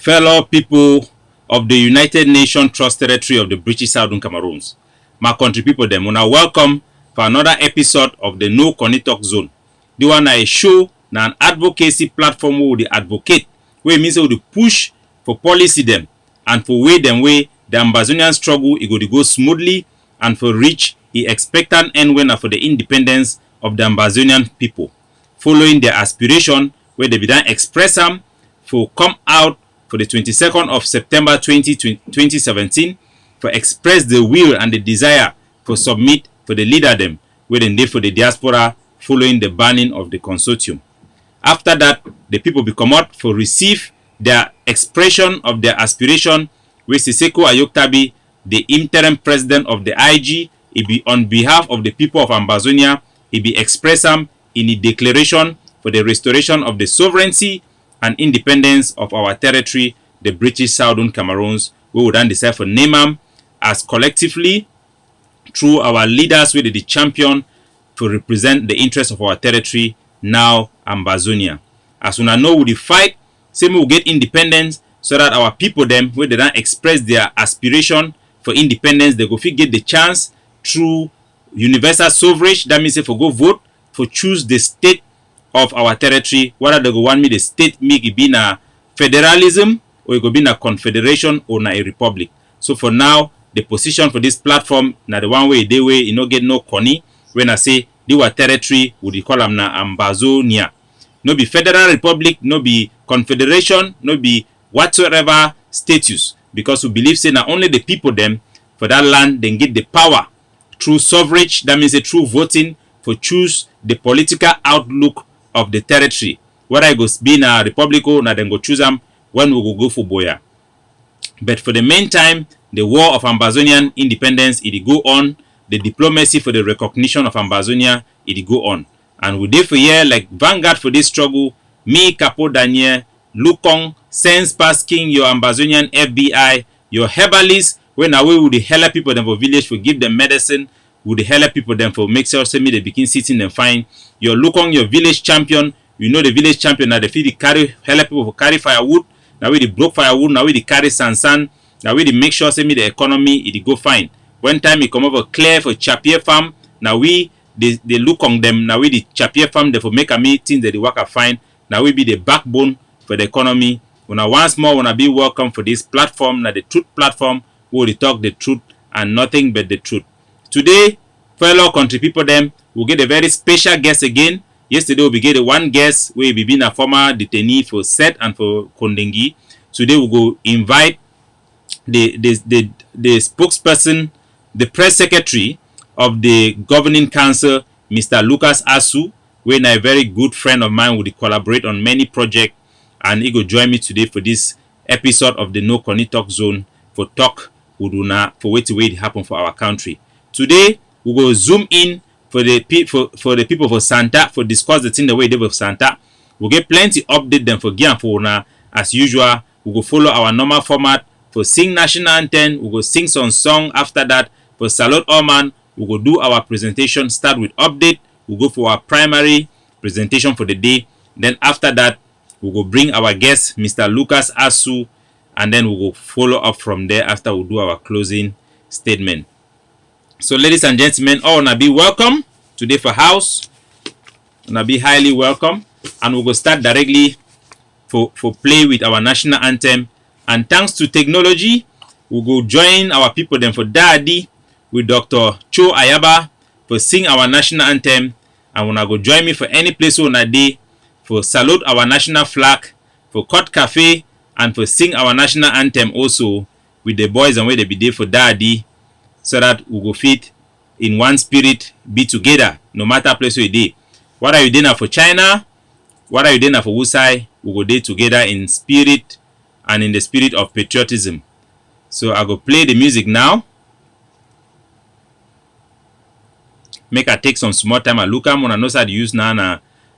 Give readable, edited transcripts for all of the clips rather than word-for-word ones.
fellow people of the United Nations Trust Territory of the British Southern Cameroons. My country people them, una welcome for another episode of the No Conny Talk Zone. The one a show na an advocacy platform where we advocate, where means we push for policy them and for way them way the Ambazonian struggle it go smoothly and for reach the expectant end winner for the independence of the Ambazonian people, following their aspiration where they be done express them for come out for the 22nd of September 2017 for express the will and the desire for submit for the leader them where they did for the diaspora following the banning of the consortium. After that, the people be come out for receive their expression of their aspiration with Siseko Ayoktabi, the interim president of the IG. It be on behalf of the people of Ambazonia, it be express them in the declaration for the restoration of the sovereignty and independence of our territory, the British Southern Cameroons. We would then decide for name them as collectively through our leaders with the champion to represent the interests of our territory, now Ambazonia. As we know, we fight, say we will get independence so that our people them, where they don't express their aspiration for independence, they go get the chance through universal suffrage. That means if we go vote for choose the state of our territory, whether they go want me the state make it be na federalism or it go be na confederation or na a republic. So for now, the position for this platform na the one way they way you no get no conny when I say they were territory would call them na Ambazonia. No be federal republic, no be confederation, no be whatsoever status, because we believe say na only the people them for that land then get the power through suffrage. That means through voting for choose the political outlook of the territory. Whether it goes be na republic or na then go choose them when we go for Boya. But for the meantime, the war of Ambazonian independence it go on. The diplomacy for the recognition of Ambazonia it go on. And we dey for here like vanguard for this struggle. Me, Capo Daniel, Lukong, Sense Pasking, your Ambazonian FBI, your herbalist, when away with the help people them for village for give them medicine, with the help people them for make sure me they begin sitting and fine. Your Lukong, your village champion, you know the village champion now they feel the carry help people for carry firewood. Now we the broke firewood, now we the carry sansan, now we the make sure me the economy it go fine. One time it come over clear for Chapier farm, now we they look on them, now we the Chapier farm they for make a meeting that the worker fine. Now we be the backbone for the economy. When once more wanna be welcome for this platform, now the truth platform where we talk the truth and nothing but the truth. Today, fellow country people them will get a very special guest again. Yesterday we get one guest where we been a former detainee for Set and for Kondengi. Today we go invite the spokesperson, the press secretary of the governing council, Mr. Lucas Asu, where a very good friend of mine would collaborate on many projects, and he go join me today for this episode of the No Conny Talk Zone for talk with una for what it happen for our country. Today we go zoom in for the people for Santa for discuss the thing the way they for Santa. We get plenty update them for Gian for una as usual. We go follow our normal format for sing national anthem. We go sing some song after that for salute all man. We go do our presentation. Start with update. We go for our primary presentation for the day. Then after that we go bring our guest Mr. Lucas Asu, and then we go follow up from there after we do our closing statement. So ladies and gentlemen, all wanna be welcome today for house. Wanna be highly welcome, and we'll go start directly for play with our national anthem. And thanks to technology, we'll go join our people then for Daddy with Dr. Cho Ayaba for sing our national anthem, and wanna go join me for any place on a day for salute our national flag, for cut cafe, and for sing our national anthem also with the boys and where they be there for Daddy, so that we go fit in one spirit, be together no matter place where you dey. What are you doing for China? What are you doing for Wusai? We go there together in spirit and in the spirit of patriotism. So I go play the music now. Make I take some small time. I look at I know how to use now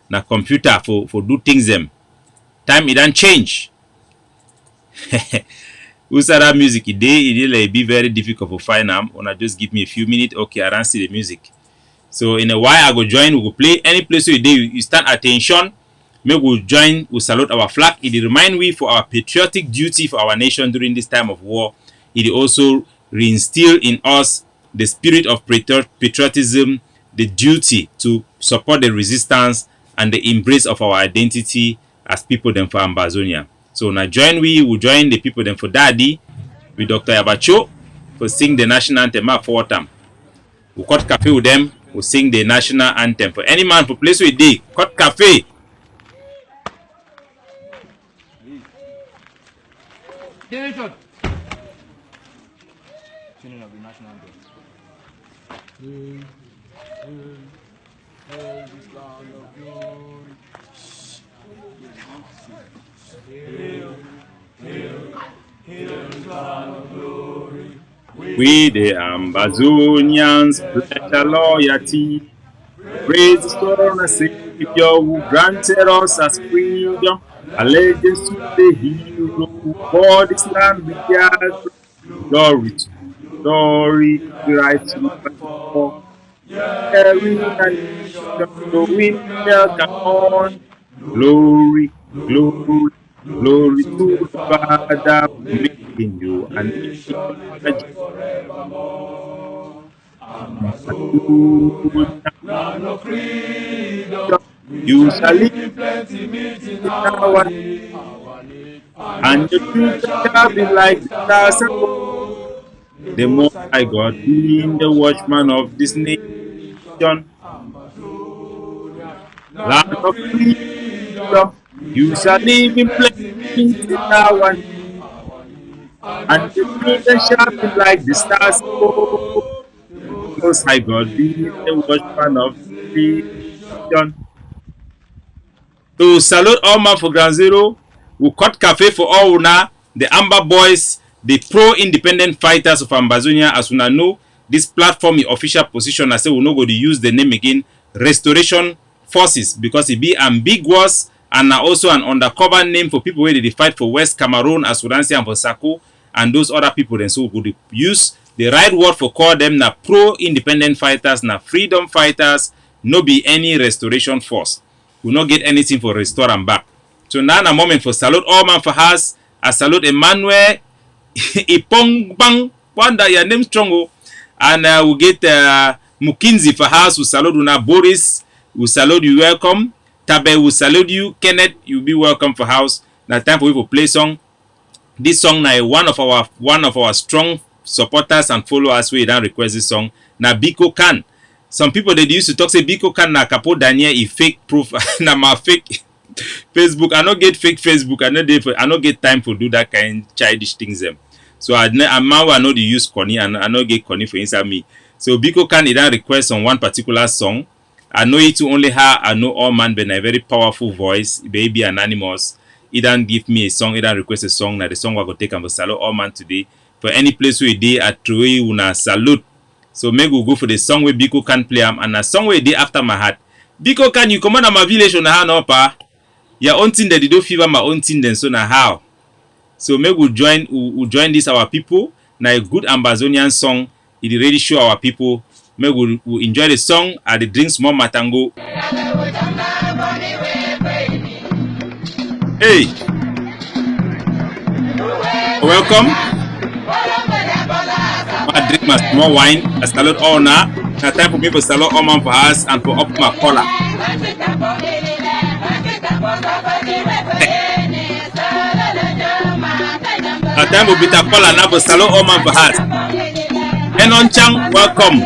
na computer for do things them. Time it don't change. Usa that music it like be very difficult to find them. Wanna just give me a few minutes. Okay, I don't see the music. So in a while I go join, we go play any place where you stand attention May we join, we salute our flag. It remind we for our patriotic duty for our nation during this time of war. It also reinstill in us the spirit of patriotism, the duty to support the resistance and the embrace of our identity as people then for Ambazonia. So now join we join the people then for Daddy with Dr. Yabacho for sing the national anthem for them. We cut cafe with them, we sing the national anthem. For any man for place with day, cut cafe. We the Ambazonians pledge our loyalty, praise the Son and Savior who granted us as freedom, allegiance to the hero who bore this land with gas. Glory to glory, right to the every nation, the wind come on. Glory, glory, glory to the Father for making you and you shall live in our and the future shall be like the stars above. The Most High God being the watchman of this nation, land of freedom, you shall live in plenty in our and the future shall be like the stars above. Most High God being the watchman of this nation. To salute all man for Ground Zero, we cut cafe for all una, the Amber Boys, the pro-independent fighters of Ambazonia. As una know, this platform is official position. I say we no go to use the name again, Restoration Forces, because it be ambiguous and also an undercover name for people where they fight for West Cameroon, Asuransi and for Sako and those other people. Then so we could use the right word for call them na pro-independent fighters, na freedom fighters, no be any restoration force. We not get anything for restore and back. So now a moment for salute all man for us. I salute Emmanuel Ipong Bang Wanda your name strong. And we get Mukinzi for us. We salute una Boris. We salute you welcome. Tabe we salute you. Kenneth you be welcome for house. Now time for you to play song. This song now one of our strong supporters and followers we don't request this song. Now Biko Khan. Some people they used to talk say Biko Khan na Capo Daniel is fake profile na my fake Facebook. I not get fake Facebook. I not get time for do that kind childish things them. So I know the use Connie and I not get Connie for inside me. So Biko Khan did request on one particular song. I know it to only her. I know all man been a very powerful voice. Baby anonymous. He don't give me a song. He don't request a song. Now the song we go take and for salute all man today. For any place we dey at Troy una salute. So maybe we'll go for the song where Biko Khan play and a song where they after my heart. Biko Khan, you come on my village on how no pa. Your own thing that they don't fever my own thing then so now how. So maybe we'll join this our people. Now a good Ambazonian song. It really show our people. Maybe we'll enjoy the song and the drink small matango. Hey. Welcome. I drink my small wine. I salute all now. Now time for me to salute all man for us and for up my collar. Now time for bitter collar now for salute all man for us. Enon Chang, welcome.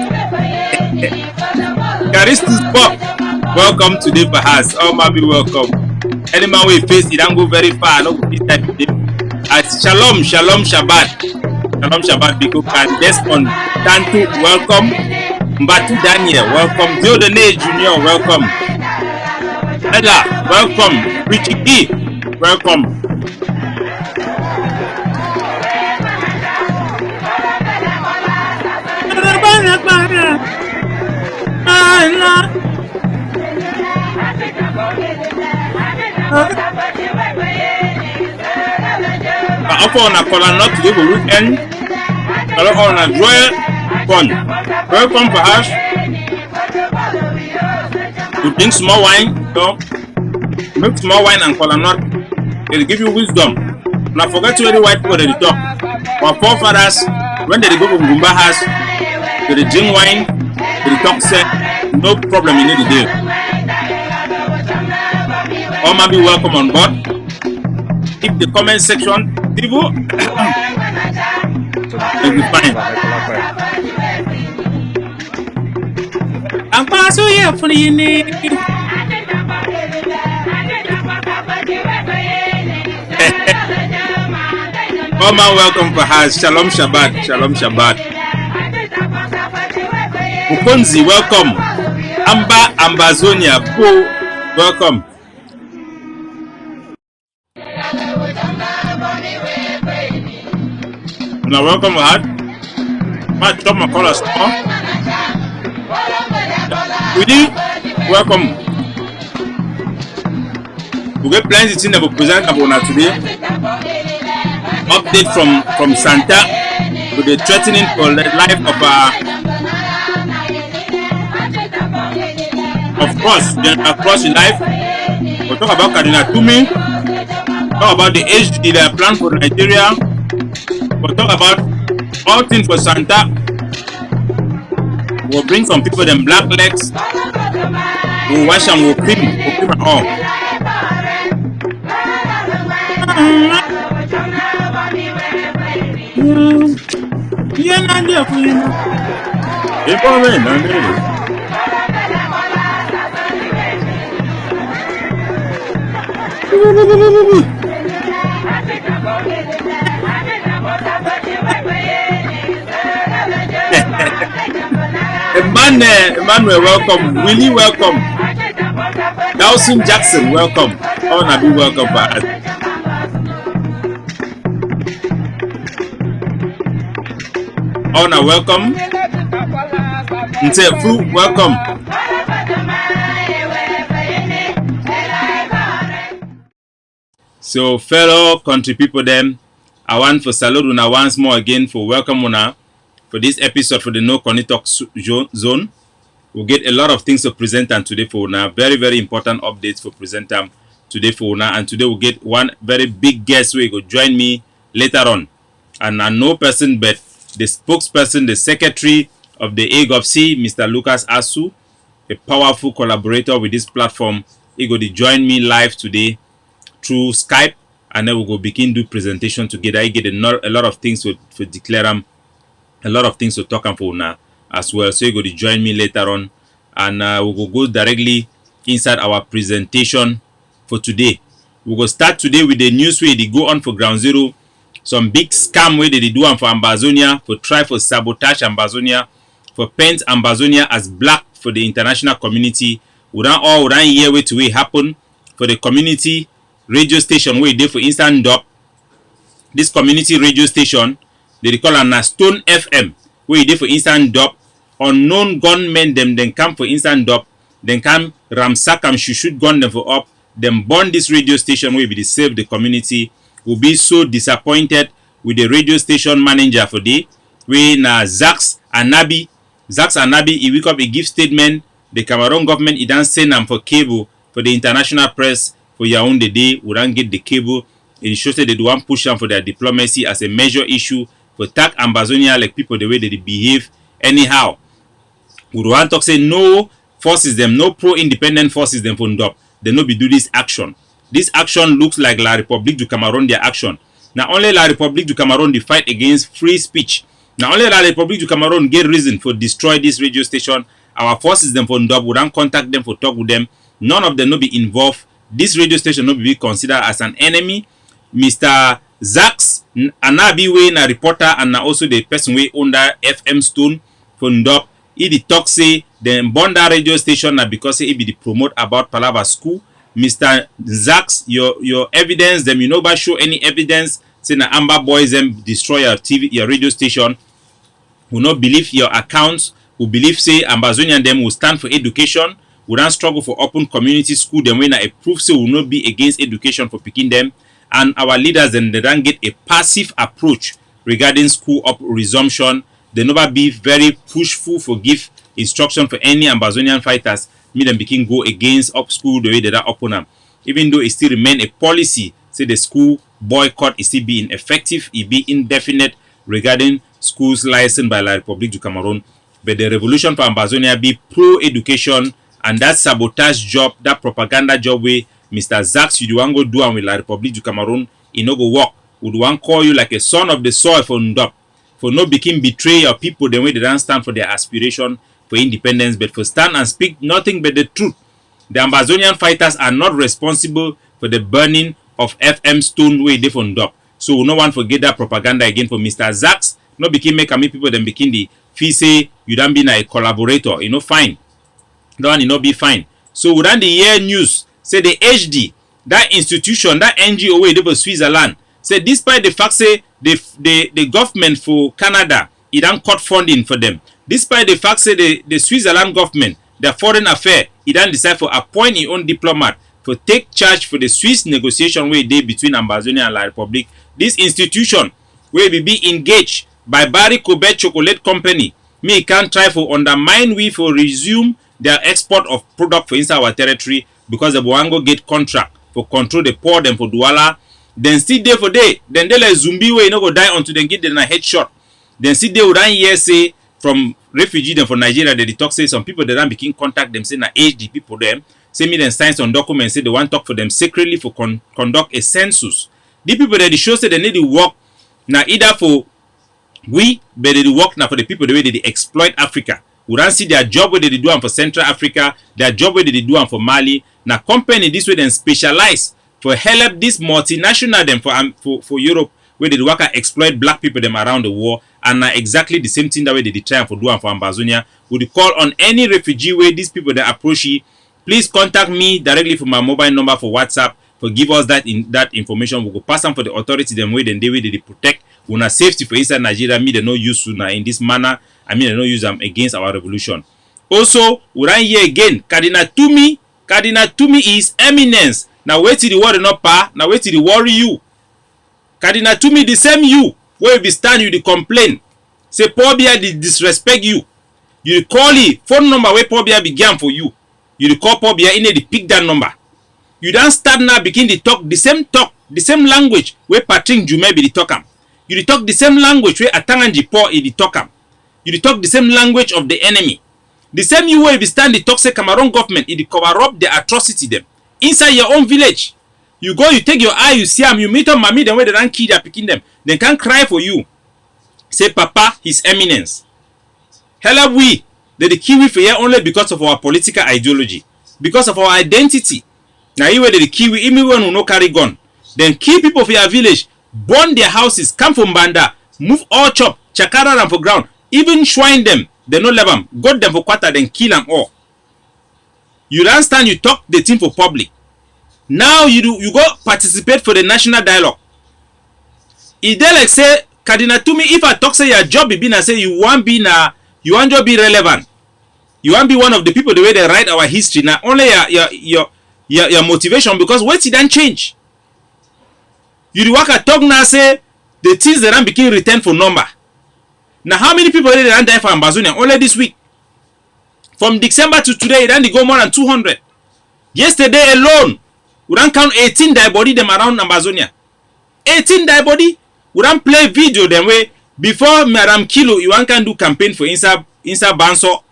Caristus Bob, welcome today for us. All man be welcome. Any man we face, it don't go very far. No, this type of thing. Shalom, Shalom, Shabbat. Shalom Shabbat Biko Khan. Desmond Tantu, welcome. Mbatu Daniel, welcome. Diodone Junior, welcome. Ella, welcome. Richie Key, welcome. Offer on a color not to give a weekend. Color on a royal fun. Welcome for us. To drink small wine. So Make small wine and kola nut. It'll give you wisdom. Now forget to any white people that they talk. Our forefathers, when they go to Mumba house, they drink wine, they talk say, no problem in the day. All might be welcome on board. Keep the comment section, people. It'll be fine. I'm passing here for the name. Oh man, welcome for us. Shalom Shabbat. Shalom Shabbat. Ukonzi, welcome. Amba Ambazonia, Po, welcome. Now welcome for us. Matt, top my colors. Woody, welcome. We get plenty of things that we present about today. Update from Santa to the threatening for the life of course, across the life. We'll talk about Cardinal Tumi, talk about the HD they are planned for Nigeria. We'll talk about all things for Santa. We'll bring some people them black legs. We'll wash and we'll cream and all. Yeah, not there for you. Emmanuel, welcome. Willie, welcome. Dawson Jackson, welcome. All Nabi, welcome back. Honor, welcome. Ntefu, welcome. So, fellow country people, them, I want to salute una once more again for welcome una for this episode for the No Connie Talk Zone. We'll get a lot of things to present and today for una. Very, very important updates for present today for una. And today we'll get one very big guest who will join me later on. And I know person but the spokesperson, the secretary of the AGOPC, Mr. Lucas Asu, a powerful collaborator with this platform. He will join me live today through Skype, and then we'll go begin do presentation together. He get a lot of things to declare a lot of things to talk for now as well. So you're going to join me later on, and we will go directly inside our presentation for today. We will start today with the news where they go on for Ground Zero. Some big scam where they do for Ambazonia, for try for sabotage Ambazonia, for paint Ambazonia as black for the international community. We don't hear what will happen for the community radio station where they for instant dub. This community radio station, they call a Stone FM, where they for instant dub. Unknown gunmen them then come for instant dub, then come ramsack and shoot gun them for up, then burn this radio station where we save the community. Will be so disappointed with the radio station manager for the we na Zax Anabi, he wake up, he give statement. The Cameroon government he don't send them for cable for the international press for Yaoundé day. We don't get the cable. It shows that they do want push them for their diplomacy as a major issue for attack Ambazonia like people the way they behave anyhow. We do want to say no forces them, no pro-independent forces them for ndop. They no be do this action. This action looks like La République du Cameroon their action. Now only La République du Cameroon they fight against free speech. Now only La République du Cameroon get reason for destroy this radio station. Our forces them for ndop. We don't contact them for talk with them. None of them no be involved. This radio station no be considered as an enemy. Mr. Zax Anabi we na reporter and na also the person we under FM Stone for ndop. He the talk say them burn that radio station na because he be the promote about Palava school. Mr. Zax, your evidence them, you know, but show any evidence say na Amber Boys them destroy your TV, your radio station. Will not believe your accounts. Will believe say Ambazonian them will stand for education. Will not struggle for open community school. Them when a proof say will not be against education for picking them. And our leaders then they don't get a passive approach regarding school up resumption. They never be very pushful for give instruction for any Ambazonian fighters. Me them begin go against up school the way they are open them. even though it still remain a policy, say the school boycott is still being effective, it be indefinite regarding schools licensed by La République du Cameroon. But the revolution for Ambazonia be pro-education, and that sabotage job, that propaganda job where Mr. Zax, you want go do and with La République du Cameroon, it no go work. Would one call you like a son of the soil for ndop, for no become betray your people the way they don't stand for their aspiration for independence, but for stand and speak nothing but the truth. The Ambazonian fighters are not responsible for the burning of FM stone way they for ndop. So we no one forget that propaganda again for Mr. Zax. No became make me people then begin the fee say you don't be a collaborator, you know, fine. That one you know be fine. So within the year news, say the HD, that institution, that NGO way they for Switzerland, say despite the fact say the government for Canada, it don't cut funding for them. Despite the fact say the Switzerland government, their foreign affair, it don't decide for appoint its own diplomat for take charge for the Swiss negotiation way they between Ambazonia and La République. This institution will be engaged by Barry Kobe Chocolate Company. Me can try for undermine we for resume their export of product for inside our territory because the Boango get contract for control the poor them for Douala. Then still day for day. Then they like zombie way no go die until they get them a headshot. Then still they would hear say from refugee them from Nigeria they talk say some people they don't begin contact them say na HD people them say me then sign some documents say they want talk for them secretly for conduct a census. The people that they show say they need to work now either for we but they work now for the people the way they exploit Africa. We don't see their job where they do them for Central Africa, their job where they do them for Mali. Now company this way then specialize for help this multinational them for Europe where they work and exploit black people them around the world, and exactly the same thing that way they try for do and for Ambazonia. Would call on any refugee where these people that approach you, please contact me directly for my mobile number for WhatsApp for give us that information. We go pass them for the authority them way then they way they protect una safety for inside Nigeria. Me they no use sooner in this manner. I mean they no use them against our revolution. Also, we run here again. Cardinal Tumi is eminence. Now wait till the worry not pa. Now wait till the worry you. Cardinal Tumi the same you. Where you be stand you the complain. Say Pobia the disrespect you. You call it phone number where Pobia began for you. You call Pobia in the pick that number. You don't start now begin to talk, the same language where Patrick Jume be the talk. You talk the same language where Atanganji Paul is the talk. You talk the same language of the enemy. The same you will be stand the talk say Cameroon government it cover up the atrocity them inside your own village. You go, you take your eye, you see them, you meet on mommy, then where they don't kill their picking them. They can cry for you. Say Papa, His Eminence. Hell we they kill we for here only because of our political ideology, because of our identity. Now you where they kill we even when we no carry gun. Then kill people for your village, burn their houses, come from Banda, move all chop, chakara them for ground, even swine them, they no leave them, got them for quarter, then kill them all. You don't stand, you talk the thing for public. Now you go participate for the national dialogue. If they like say Cardinal Tumi, if I talk say your job be na say you want to be relevant, you want to be one of the people the way they write our history. Now only your motivation because what it don't change. You the work at talk now say the things that I'm became return for number. Now how many people they don't die for Ambazonia only this week? From December to today, then they go more than 200. Yesterday alone, we don't count 18 die body them around Ambazonia. 18 die body. We don't play video them way before Madam Kilo. You can do campaign for inside Banso.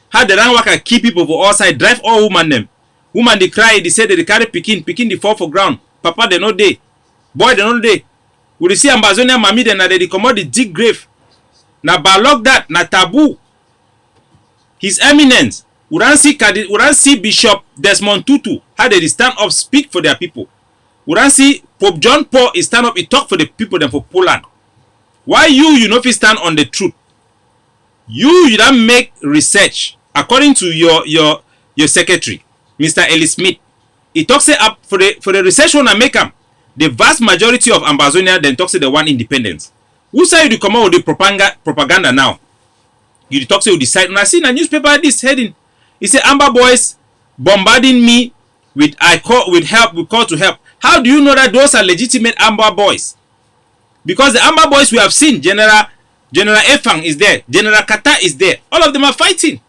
How they don't work at keep people for all side drive all woman them. Woman they cry. They say they carry picking the fall for ground. Papa they no day. Boy they no day. We see Ambazonia mami then they come out the dig grave. Na balog that na taboo. His Eminence. We don't see Bishop Desmond Tutu how they stand up speak for their people. We don't see Pope John Paul is stand up he talk for the people them for Poland. Why you know if you stand on the truth? You don't make research according to your secretary, Mr. Ellie Smith. He talks say up for the research one I make them. The vast majority of Ambazonia then talks say the one independence. Who say you come out with the propaganda now? You talk say you decide. When I see in a newspaper this heading, he say Amber boys bombarding me with help, we call to help. How do you know that those are legitimate Amber boys? Because the Amber boys we have seen, General Efang is there, General Kata is there. All of them are fighting.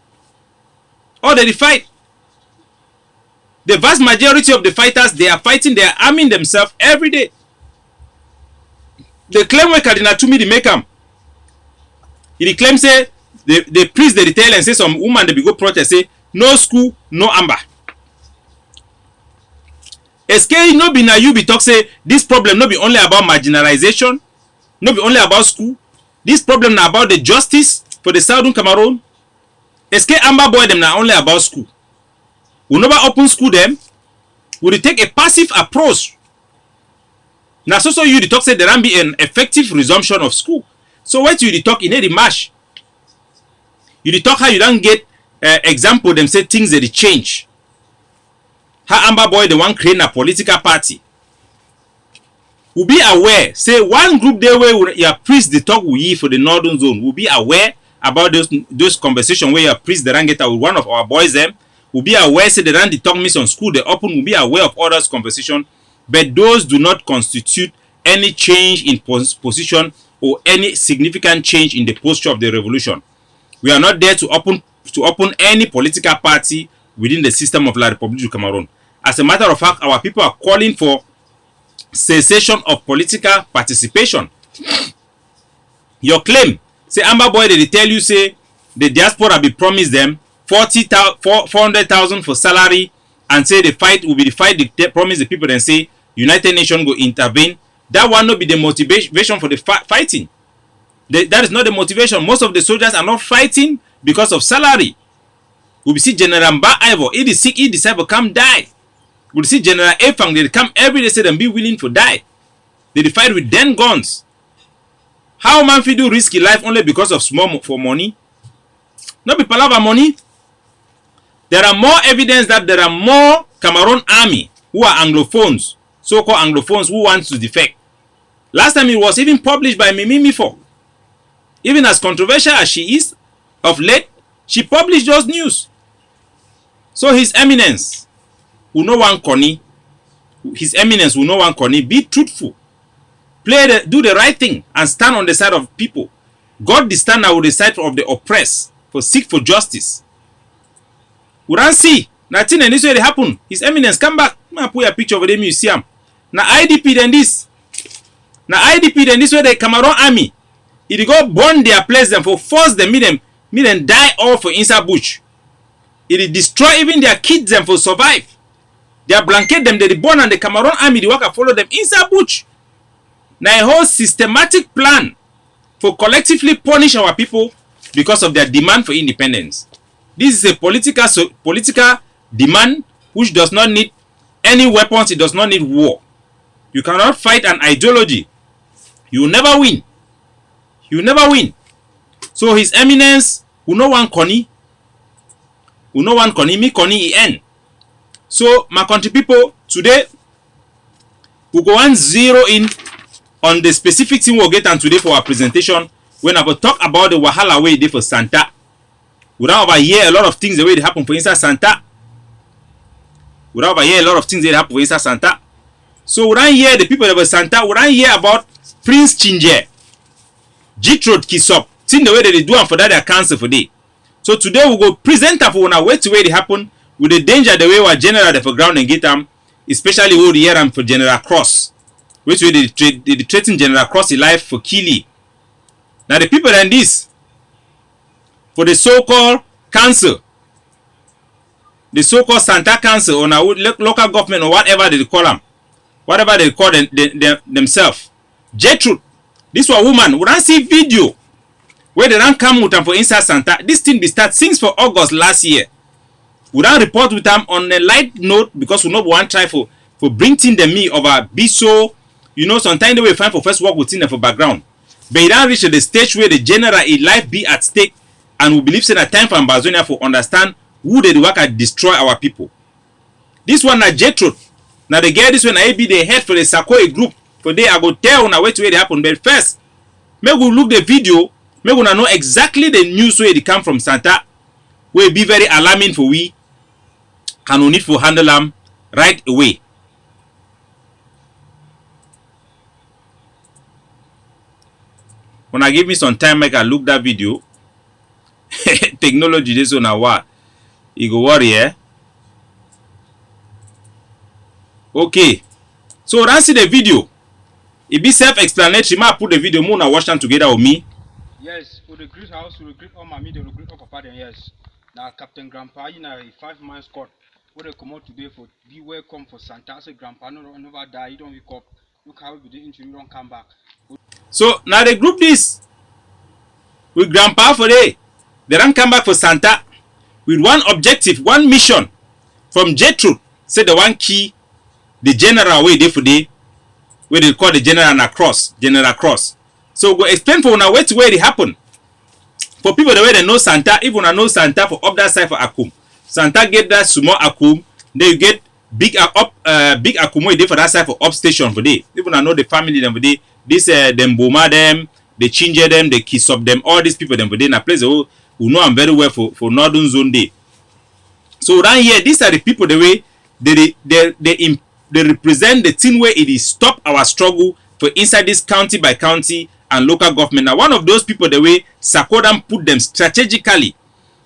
All they fight. The vast majority of the fighters, they are fighting, they are arming themselves every day. They claim we Cardinal Tumi the make them. He claim say the priest they tell and say some woman they be go protest say no school, no amber. SK no be na you be talk say this problem no be only about marginalization, no be only about school. This problem na about the justice for the Southern Cameroon. SK amber boy them na only about school. We never open school them. We take a passive approach. Now so you the talk say there can be an effective resumption of school. So what you the talk in the mash? You the talk how you don't get example them say things that they change. How amber boy the one create a political party. Will be aware. Say one group there where your priest the talk we for the northern zone. Will be aware about those conversations where your priest the run get with one of our boys them. Will be aware say they run the talk miss on school they open. Will be aware of others conversation. But those do not constitute any change in position or any significant change in the posture of the revolution. We are not there to open any political party within the system of La République du Cameroon. As a matter of fact, our people are calling for cessation of political participation. Your claim, say Amber Boy, they tell you say the diaspora be promised them 400,000 for salary and say the fight will be the fight they promise the people and say United Nations go intervene. That one not be the motivation for the fighting. That is not the motivation. Most of the soldiers are not fighting because of salary. We see General Mba Ivo, he is sick, he decide come die. We see General Efang, they come every day say them be willing to die. They fight with 10 guns. How man fi do risky life only because of small for money? Not be palava money. There are more evidence that there are more Cameroon army who are Anglophones, so-called Anglophones who want to defect. Last time it was even published by Mimi Mifo. Even as controversial as she is, of late, she published those news. So His Eminence will know one corny. His Eminence will know one corny. Be truthful. Do the right thing and stand on the side of people. God the stand with the side of the oppressed for seek for justice. We don't see nothing and this way they happen. His Eminence come back. I put a picture of the museum. Now IDP than this. Now IDP than this way the Cameroon army. It go burn their place them for force them meet them die all for inside bush. It destroy even their kids them for survive. Their blanket them they born and the Cameroon army the worker follow them inside bush. Now a whole systematic plan for collectively punish our people because of their demand for independence. This is a political demand which does not need any weapons. It does not need war. You cannot fight an ideology. You will never win. You will never win. So His Eminence will know one corny. Will know one corny. Me corny en. So my country people, today we go and zero in on the specific thing we'll get on today for our presentation. When I will talk about the wahala way they for Santa. We don't overhear a lot of things the way they happen for inside Santa. We don't overhear a lot of things that happen for inside Santa. So we don't hear the people that were Santa. We don't hear about Prince Chinje, Jitrod Kisop. See the way that they do and for that they are cancelled for day. So today we go present for one way to where they happen with the danger the way we general the for ground and get them, especially we hear them for General Cross. Which way they threaten General Cross in life for Kili. Now the people in this for the so-called council, the so-called Santa Council or our local government or whatever they call them, whatever they call themselves. Gertrude, this one woman, we don't see video where they don't come with them for inside Santa. This thing be start since for August last year. We don't report with them on a light note because we not want try for bringing them me over be so, you know, sometimes they will find for first work within them for background. But it don't reach the stage where the general life be at stake. And we believe in a time for Ambazonia for understand who they work at destroy our people. This one na Jetro. Now they get this one I be the head for the Sakoe group. For they I go tell on where they happen. But first, may we look the video. May we know exactly the news where they come from Santa. Will be very alarming for we. And we need to handle them right away. When I give me some time, I can look that video. Technology this one what you go worry, eh? Okay. So run see the video. It be self-explanatory. Ma put the video. Muna watch them together with me. Yes, we the greet house, we greet all my media, we greet all papa then yes. Now Captain Grandpa, you know, a 5-man squad. What they come out today for be welcome for Santa. Say Grandpa never die, you don't wake up. Look how we the injury, you don't come back. So now they group this with Grandpa for day. They don't come back for Santa with one objective, one mission from Jethro. Say the one key, the general way they for day, where they call the general and General Cross. So go explain for una where it happen. For people the way they know Santa, if una know Santa for up that side for Akum, Santa get that small Akum, then you get big big Akum way dey for that side for up station for day. If una know the family them for day, this them Boma them, they Chinje them, they kiss up them, all these people them for day. Na place who know them very well for northern zone day. So down here, these are the people the way they represent the thing where it is stop our struggle for inside this county by county and local government. Now one of those people the way Sakodam put them strategically,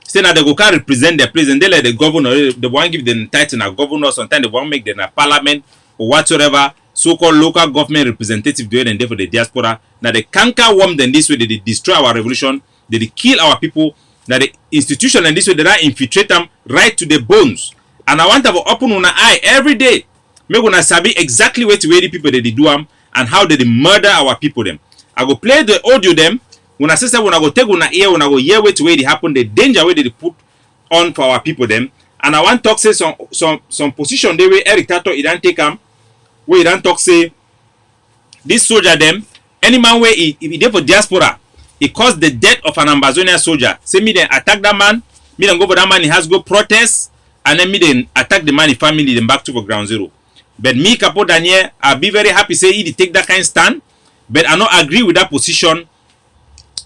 say now they go can represent their place and they let the governor, they want give them title as governor, sometimes they want make them a parliament or whatsoever, so-called local government representative do it and there for the diaspora. Now they canker worm them this way, they destroy our revolution, they kill our people. Now the institution and this way they don't infiltrate them right to the bones. And I want to open una eye every day. Make una sabi exactly where the people they do them and how they murder our people them. I go play the audio them. When I say when I go take una ear, when I go hear where it happen, the danger where they put on for our people them. And I want to talk say some position they way Eric Tato he don't take them. Where he don't talk say this soldier them, any man where he there for diaspora, it caused the death of an Ambazonia soldier. Say me then attack that man, me then go for that man, he has go protest, and then me then attack the man, the family, then back to for ground zero. But me, Capo Daniel, I'll be very happy say he take that kind of stand. But I not agree with that position.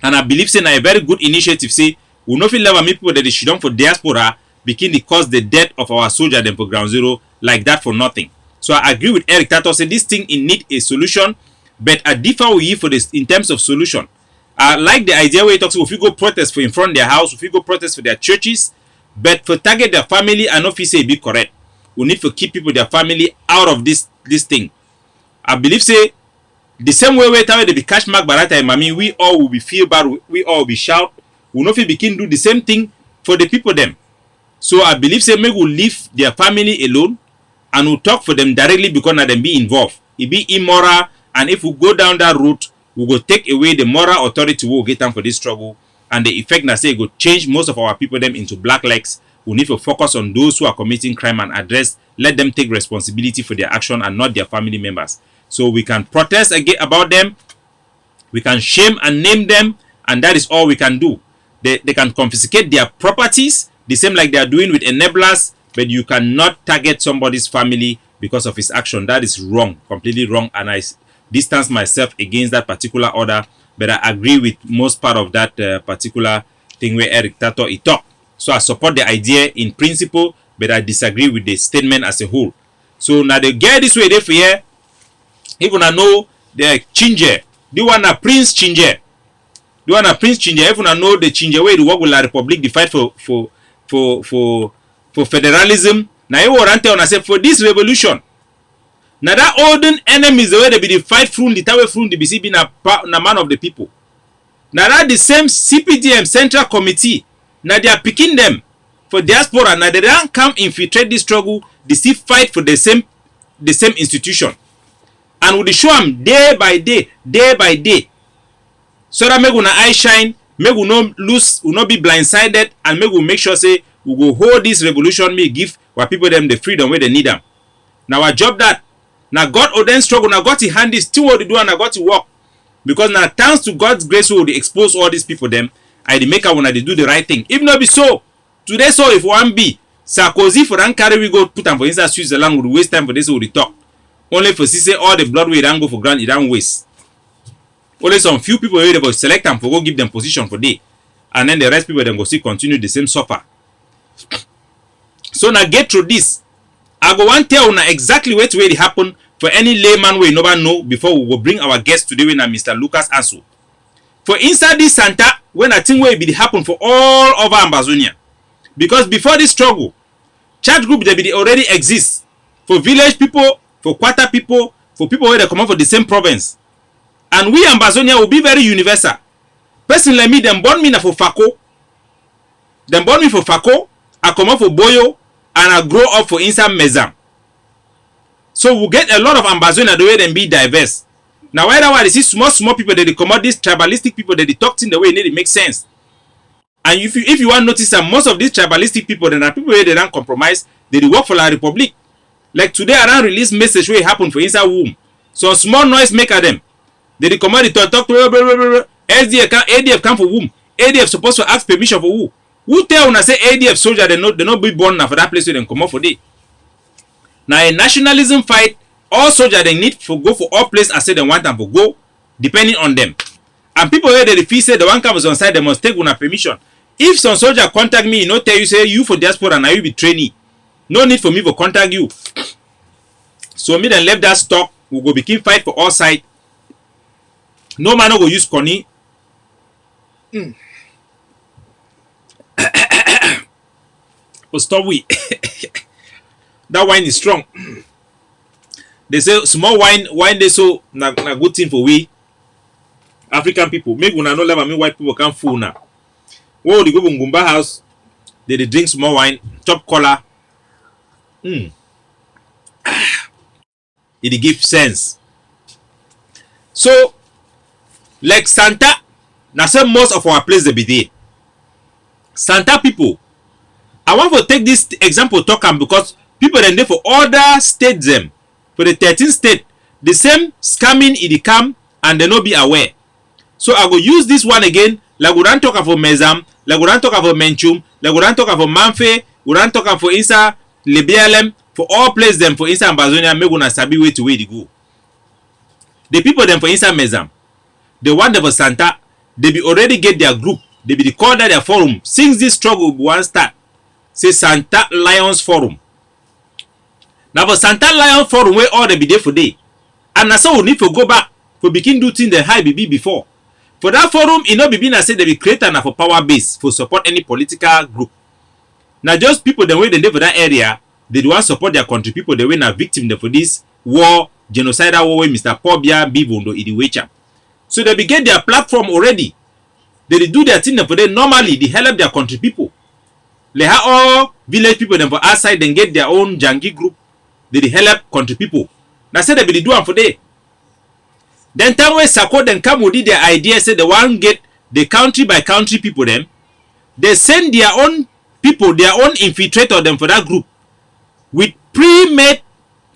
And I believe say a very good initiative say we no feel level people that they should don't for diaspora begin to cause the death of our soldier them for ground zero like that for nothing. So I agree with Eric Tato say this thing in need a solution, but I differ with you for this in terms of solution. I like the idea where he talks if you go protest for in front of their house, if you go protest for their churches, but for target their family, I know if you say be correct. We need to keep people their family out of this thing. I believe say the same way they be cash mark by that time, I mean, we all will be feel bad, we all will be shout. We know if we begin do the same thing for the people them. So I believe say maybe we'll leave their family alone and we'll talk for them directly because now them be involved. It be immoral, and if we go down that route, we go take away the moral authority we will get them for this struggle, and the effect na say it go change most of our people them into black legs. We need to focus on those who are committing crime and address, let them take responsibility for their action and not their family members. So we can protest again about them, we can shame and name them, and that is all we can do. They can confiscate their properties, the same like they are doing with enablers, but you cannot target somebody's family because of his action. That is wrong, completely wrong, and I distance myself against that particular order, but I agree with most part of that particular thing where Eric Tato he talked. So I support the idea in principle, but I disagree with the statement as a whole. So now they get this way they for here. Even I know the Chinje, the one a Prince Chinje, the one a Prince Chinje. Even I know the Chinje way to work with La Republic, the fight for federalism. Now you want to say for this revolution. Now that olden enemies the way they be the fight from the tower from the BC being a man of the people. Now that the same CPDM Central Committee. Now they are picking them for diaspora. Now they don't come infiltrate this struggle. They still fight for the same institution. And we show them day by day. So that make una eye shine, make we no lose, we no be blindsided, and make we make sure say we go hold this revolution, may give our people them the freedom where they need them. Now our job that now God ordained struggle, now God he hand this still what to do and I got to work. Because now thanks to God's grace we will expose all these people them. I the maker when I do the right thing. If not be so, today so if one be Sarkozy for that carry we go put them for inside Switzerland would waste time for this we talk. Only for see say all the blood we don't go for granted, it don't waste. Only some few people will about select them for go give them position for day. And then the rest people then go see continue the same suffer. So now get through this. I go want tell now exactly what way it happen for any layman we never know before we will bring our guest today when Mr. Lucas Asu. For inside this Santa, when I think where it be happen for all over Amazonia. Because before this struggle, chat group they already exist for village people for Kwata people, for people where they come out for the same province. And we Ambazonia will be very universal. Person like me, them born me na for Fako. Them born me for Fako. I come out for Boyo, and I grow up for inside Mezam. So we get a lot of Ambazonia the way them be diverse. Now why that why they see small people that they come out, these tribalistic people that they talk in the way it makes sense. And if you want to notice that most of these tribalistic people, then are people where they don't compromise, they work for La Republic. Like today, I don't release message where it happen for inside womb. So small noise maker them. They come out, they talk to ADF come for womb. ADF supposed to ask permission for who? Who tell when I say ADF soldier they not be born now for that place where they come out for day. Now a nationalism fight, all soldiers they need to go for all places I say they want them to go, depending on them. And people where they refuse say the one comes on side, they must take una permission. If some soldier contact me, tell you say you for diaspora and I will be trainee. No need for me to contact you. So me then left that stock, we go begin fight for all side. No man no go use Connie. But stop we. That wine is strong. They say small wine they so na good thing for we African people. Make una no love me white people can fool now. Whoa, they go to Ngumba house, they drink small wine, top collar. It gives sense. So, like Santa, now say most of our place they be there. Santa people, I want to take this example talk because people then there for other states them. For the 13th state, the same scamming it come and they not be aware. So I go use this one again. Like we don't talk about Mezam, like we don't talk about Menchum, like we don't talk about Manfe, we don't talk about Insa, Lebialem, for all places them for Insa Ambazonia, me gonna sabi way to where they go. The people them for Insa Mezam, the one for Santa, they be already get their group, they be called their forum. Since this struggle will one start, say Santa Lions Forum. Now for Santa Lion Forum where all they be there for day. And now so we need to go back for begin do things the high be before. For that forum, it not be been say they be create an for power base for support any political group. Now just people the way they live for that area, they do want support their country people the way na victim for this war, genocidal war where Mr. Pobia Bivondo Idiwecha. So they be get their platform already. They do their thing for them normally they help their country people. They have all village people them for outside then get their own jangi group. They help country people. Now say they be do am for day. Then time when Sako then come with their idea say they want get the country by country people them. They send their own people, their own infiltrator them for that group with pre-made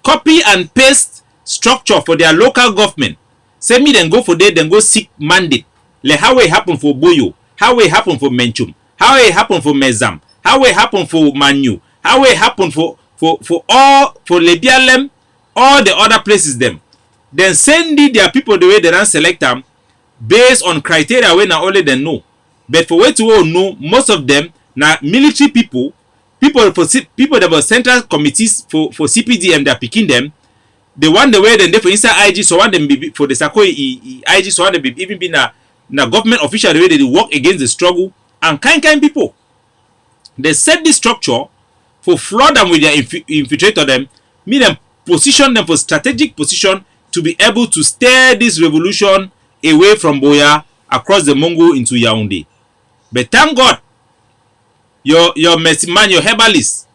copy and paste structure for their local government. Say me then go for day, then go seek mandate. Like how it happen for Boyo, how it happen for Menchum, how it happen for Mezam, how it happen for Manu, how it happen for all for Lebialem, all the other places them. Then send their people the way they don't select them based on criteria when not only they know. But for way to all know, most of them now military people that were central committees for CPDM that picking them. The one the way then they for inside IG so one them be for the Sako IG so one them be even be na government official the way they work against the struggle and kind people. They set this structure for flood them with their infiltrator them, me them position them for strategic position to be able to steer this revolution away from Boya across the Mongo into Yaoundé. But thank God, your medicine man, your herbalist,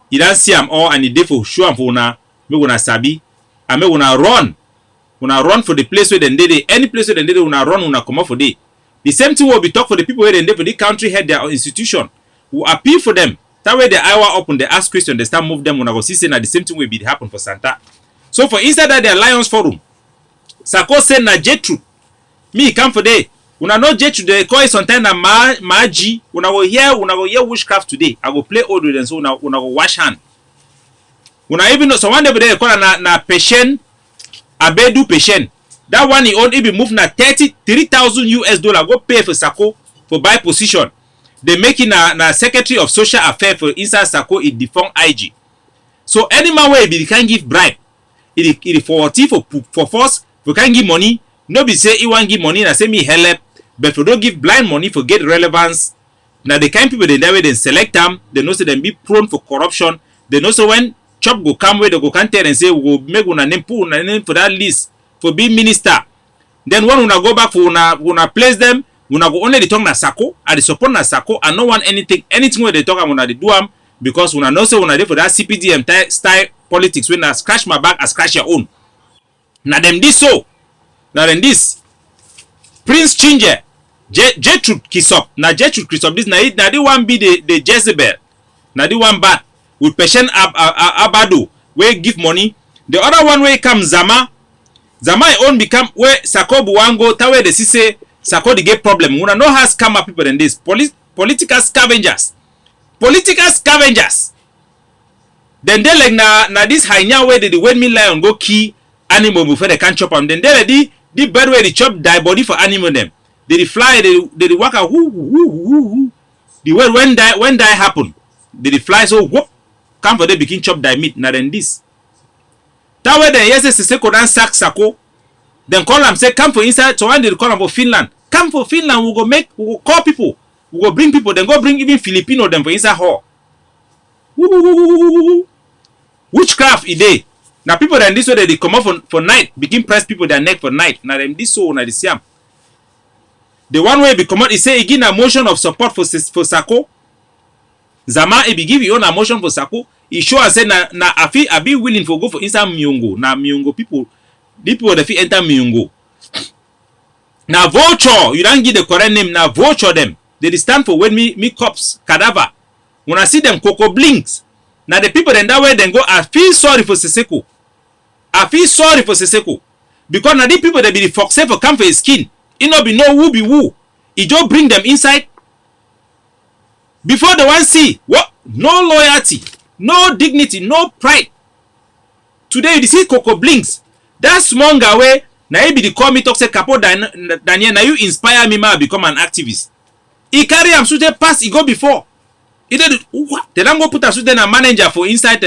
you don't see them all and they for sure for una me gonna sabi and me gonna run for the place where they did any place where they did una run una come up for day. The same thing will be talk for the people where they for the country head their institution. We appeal for them. That way the hour up and they ask questions, they start move them when I go see saying that the same thing will be happen for Santa. So for inside that the Alliance Forum, Sako said na Jetru. Me come for day. Una no Jetru they call it sometimes na Maji. Una go hear witchcraft today. I go play old with them so una go wash hand. Una even know so one day they call na patient Abedu patient. That one he own even move na $33,000 go pay for Sako for buy position. They making na Secretary of Social Affairs for inside Sako it defunct IG. So any man where be can give bribe. It for force, we can give money. No be say he want give money and say me help, but for don't give blind money for get relevance. Now the kind people they never then select them, they know say them be prone for corruption. They know so when chop go come where they go can tell and say we go make una name put una name for that list for being minister. Then when una go back for una place them, una go only dey talk na sako and dey support na sako and no want anything where they talk am una dey do am because una know say una dey for that CPDM style politics when I scratch my back I scratch your own. Na them this so. Na them this. Prince Chinje, Jetrude Kisop. Na Jetrude Kisop this na the one be the Jezebel. Na the one bad with Patient Abado where give money. The other one where come Zama own become where Sako Buwango ta where they see say Sako the get problem. Una know how scammer people than this. Political scavengers. Then they like na this high where they when me lion go key animal before they can chop them. Then they like the bird where they chop die body for animal them. They fly, they walk out whoo. The way when die happen, they fly so whoop come for they begin chop die meat. Now then this. That way then yes Seko dan sack Sako. Then call them say come for inside. So when they call them for Finland, come for Finland. We go call people. We go bring people. Then go bring even Filipino them for inside hall. Witchcraft idea. Now people then this way they come up for night, begin press people their neck for night. Now them this so na the same. The one way be come out, he say again a motion of support for Sako. Zama he be give you own a motion for Sako. He show us say na I be willing for go for inside Miongo. Na Miongo people that fit enter Miongo. Now vulture, you don't give the correct name. Now vulture them. They stand for when me cops cadaver. When I see them cocoa blinks. Now the people then that way then go, I feel sorry for Seseko. Because now the people that be the fox for come for his skin. It not be no who be who. He just bring them inside. Before the one see what? No loyalty, no dignity, no pride. Today you see cocoa blinks. That small guy way now he be the call me talk say Capo Daniel. Now you inspire me ma become an activist. He carry am suit pass he go before. He did what? They don't go put a suit a manager for inside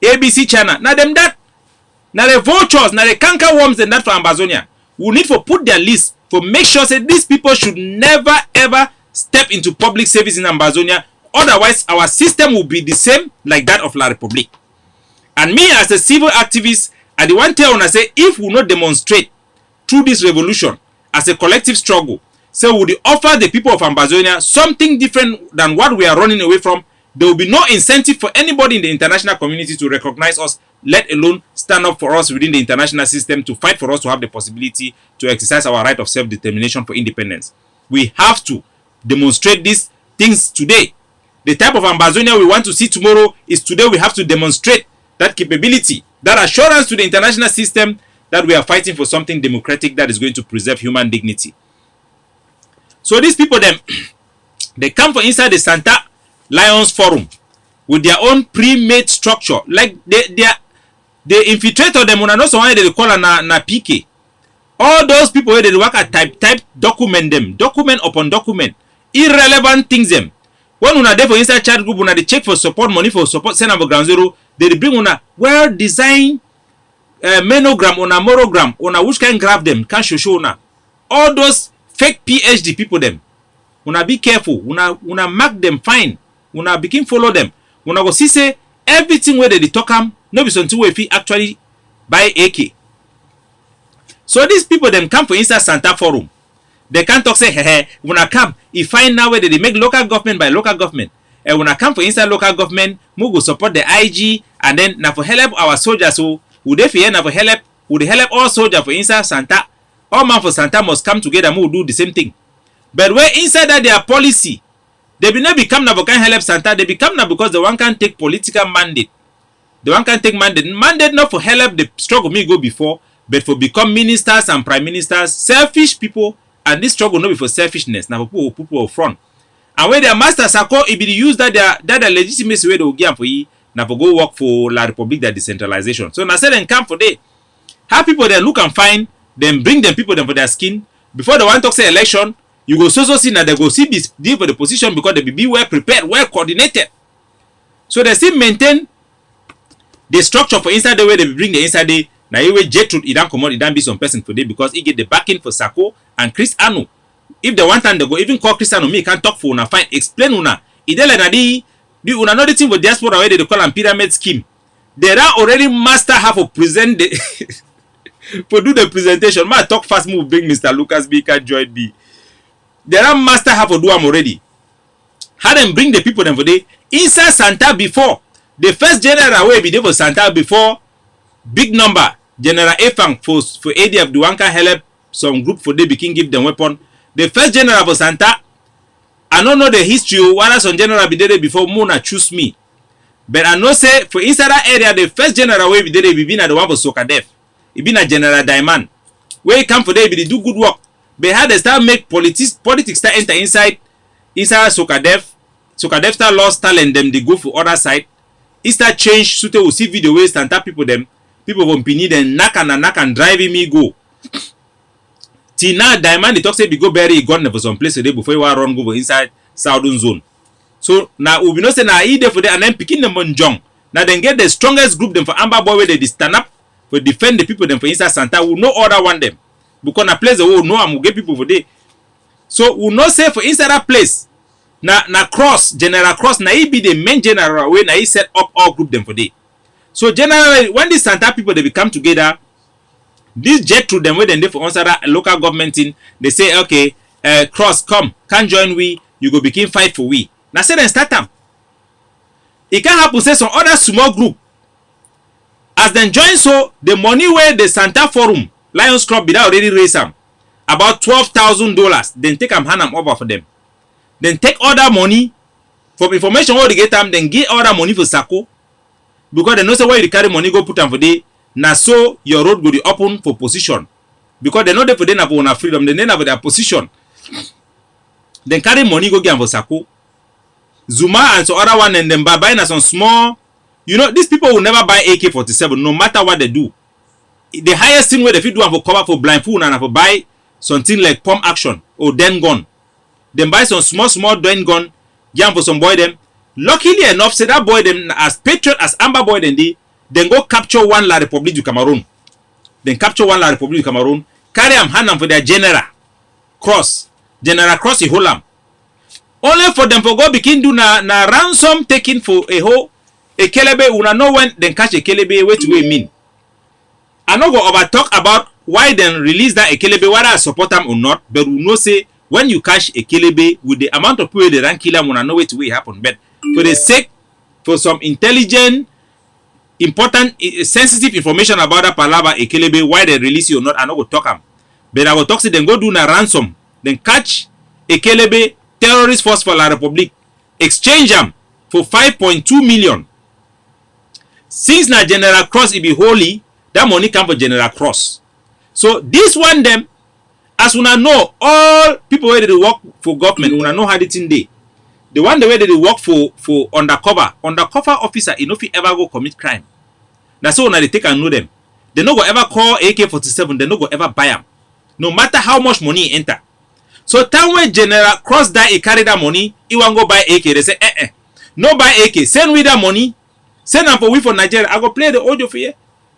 ABC channel. Now them that. Now the vultures, now the canker worms and that for Ambazonia. We need to put their list to make sure that these people should never ever step into public service in Ambazonia. Otherwise, our system will be the same like that of La Republique. And me as a civil activist, I want to tell you, I say, if we not demonstrate through this revolution as a collective struggle, so we will offer the people of Ambazonia something different than what we are running away from. There will be no incentive for anybody in the international community to recognize us, let alone stand up for us within the international system to fight for us to have the possibility to exercise our right of self-determination for independence. We have to demonstrate these things today. The type of Ambazonia we want to see tomorrow is today we have to demonstrate that capability, that assurance to the international system that we are fighting for something democratic that is going to preserve human dignity. So these people, them, they come from inside the Santa Lions Forum with their own pre-made structure. Like they infiltrated them when I know someone they call na PK. All those people where they work at type document upon document. Irrelevant things them. When una there for inside chat group, una they check for support money for support send up ground zero, they bring una well designed menogram on a morogram on a which can grab them, can show una. All those fake PhD people them. Una be careful, una mark them fine. Una begin follow them. Una go see say everything where they talk am, no be something where if he actually buy AK. So these people them come for inside Santa Forum. They can't talk say hey when I come, if find now where they make local government by local government. And when I come for inside local government, we go support the IG and then now for help our soldiers. So would they fear now for help? Would they help all soldiers for inside Santa? All man for Santa must come together and we will do the same thing. But where inside that their policy, they will not become now for can help Santa. They become now because the one can take political mandate. The one can take mandate not for help the struggle me go before, but for become ministers and prime ministers, selfish people. And this struggle not be for selfishness. Now for people of front. And when their master Sako, it be use that their legitimacy way they will give for you. Now for go work for La Republique, that decentralization. So now say them come for day. Have people then look and find, then bring them people them for their skin. Before the one talk say election, you go so see that they go see this deal for the position because they be well prepared, well coordinated. So they still maintain the structure for inside the way they bring the inside the. Now you will Jetrude, it don't come out, it don't be some person today because he get the backing for Sako and Chris Anu. If they want time they go even call Chris Anu, me can talk for una fine, explain una. It like na the The another thing for diaspora where they call a pyramid scheme. There are already master have to present the for do the presentation. My talk fast move bring Mr. Lucas Baker join me. There are master have to do them already. How them bring the people them for day inside Santa before the first general way be there for Santa before big number General Efang for ADF Duanka help some group for they begin give them weapon. The first general for Santa, I don't know the history whether some general be there before Mona choose me. But I know say for inside that area the first general way be there be been at the one for Sokadef. It been a General Diamond. Where it come for there be they do good work. But how they start make politics start enter inside Sokadef. Sokadef start lost talent them they go for other side. It start change so we see video ways and tap people them. People from Pini then knock and driving me go. Till now Diamond they talk say be go bury a gun for some place today before you run go for inside Southern Zone. So now we know say now he there for there and then picking them on Jong. Now then get the strongest group them for Amber Boy where they stand up for defend the people them for inside Santa. We no other one them. Because na place the whole no am get people for there. So we no say for inside that place. Na cross General Cross na he be the main general way na he set up all group them for there. So generally when these Santa people they become together, this jet through them where then they for answer that local government in they say okay Cross come can join we you go begin fight for we. Now say then start them. It can happen say some other small group as then join so the money where the Santa Forum Lions Club be that already raise them about $12,000 then take them hand them over for them. Then take other money from information where they get them then get other money for Sako because they know say where you carry money go put them for day. Now so your road go be open for position because they know they for them have on freedom then they have their position. Then carry money go get them for Sako. Zuma and so other one and then by buying some small. You know these people will never buy AK-47 no matter what they do. The highest thing where they fit do for cover for blindfold and for buy something like pump action or den gun. Then buy some small den gun, give for some boy them. Luckily enough, say that boy them as patriot as Amber Boy then go capture one La Republique du Cameroon. Then capture one La Republique du Cameroon, carry them hand them for their General Cross. General Cross he hold them. Only for them for go begin do na ransom taking for a whole a kelebe una know when then catch a kelebe what we mean. I no go over talk about why then release that a kelebe whether I support them or not, but we know say when you catch a kelebe with the amount of people they run kill them, una know what will happen. But for the sake for some intelligent, important, sensitive information about that palava a kelebe why they release you or not, I no go talk them. But I go talk say then go do na ransom, then catch a kelebe terrorist force for La Republique, exchange them for 5.2 million. Since na General Cross it be holy, that money come for General Cross. So this one them, as una know, all people where they work for government, una know how the thing dey. The one the way they work for undercover officer, you know if you ever go commit crime. That's so una they take and know them. They no go ever call AK-47, they no go ever buy them. No matter how much money enter. So time when General Cross die, he carry that money, he want go buy AK. They say, no buy AK, send we that money. Send them for we for Nigeria. I go play the audio for you.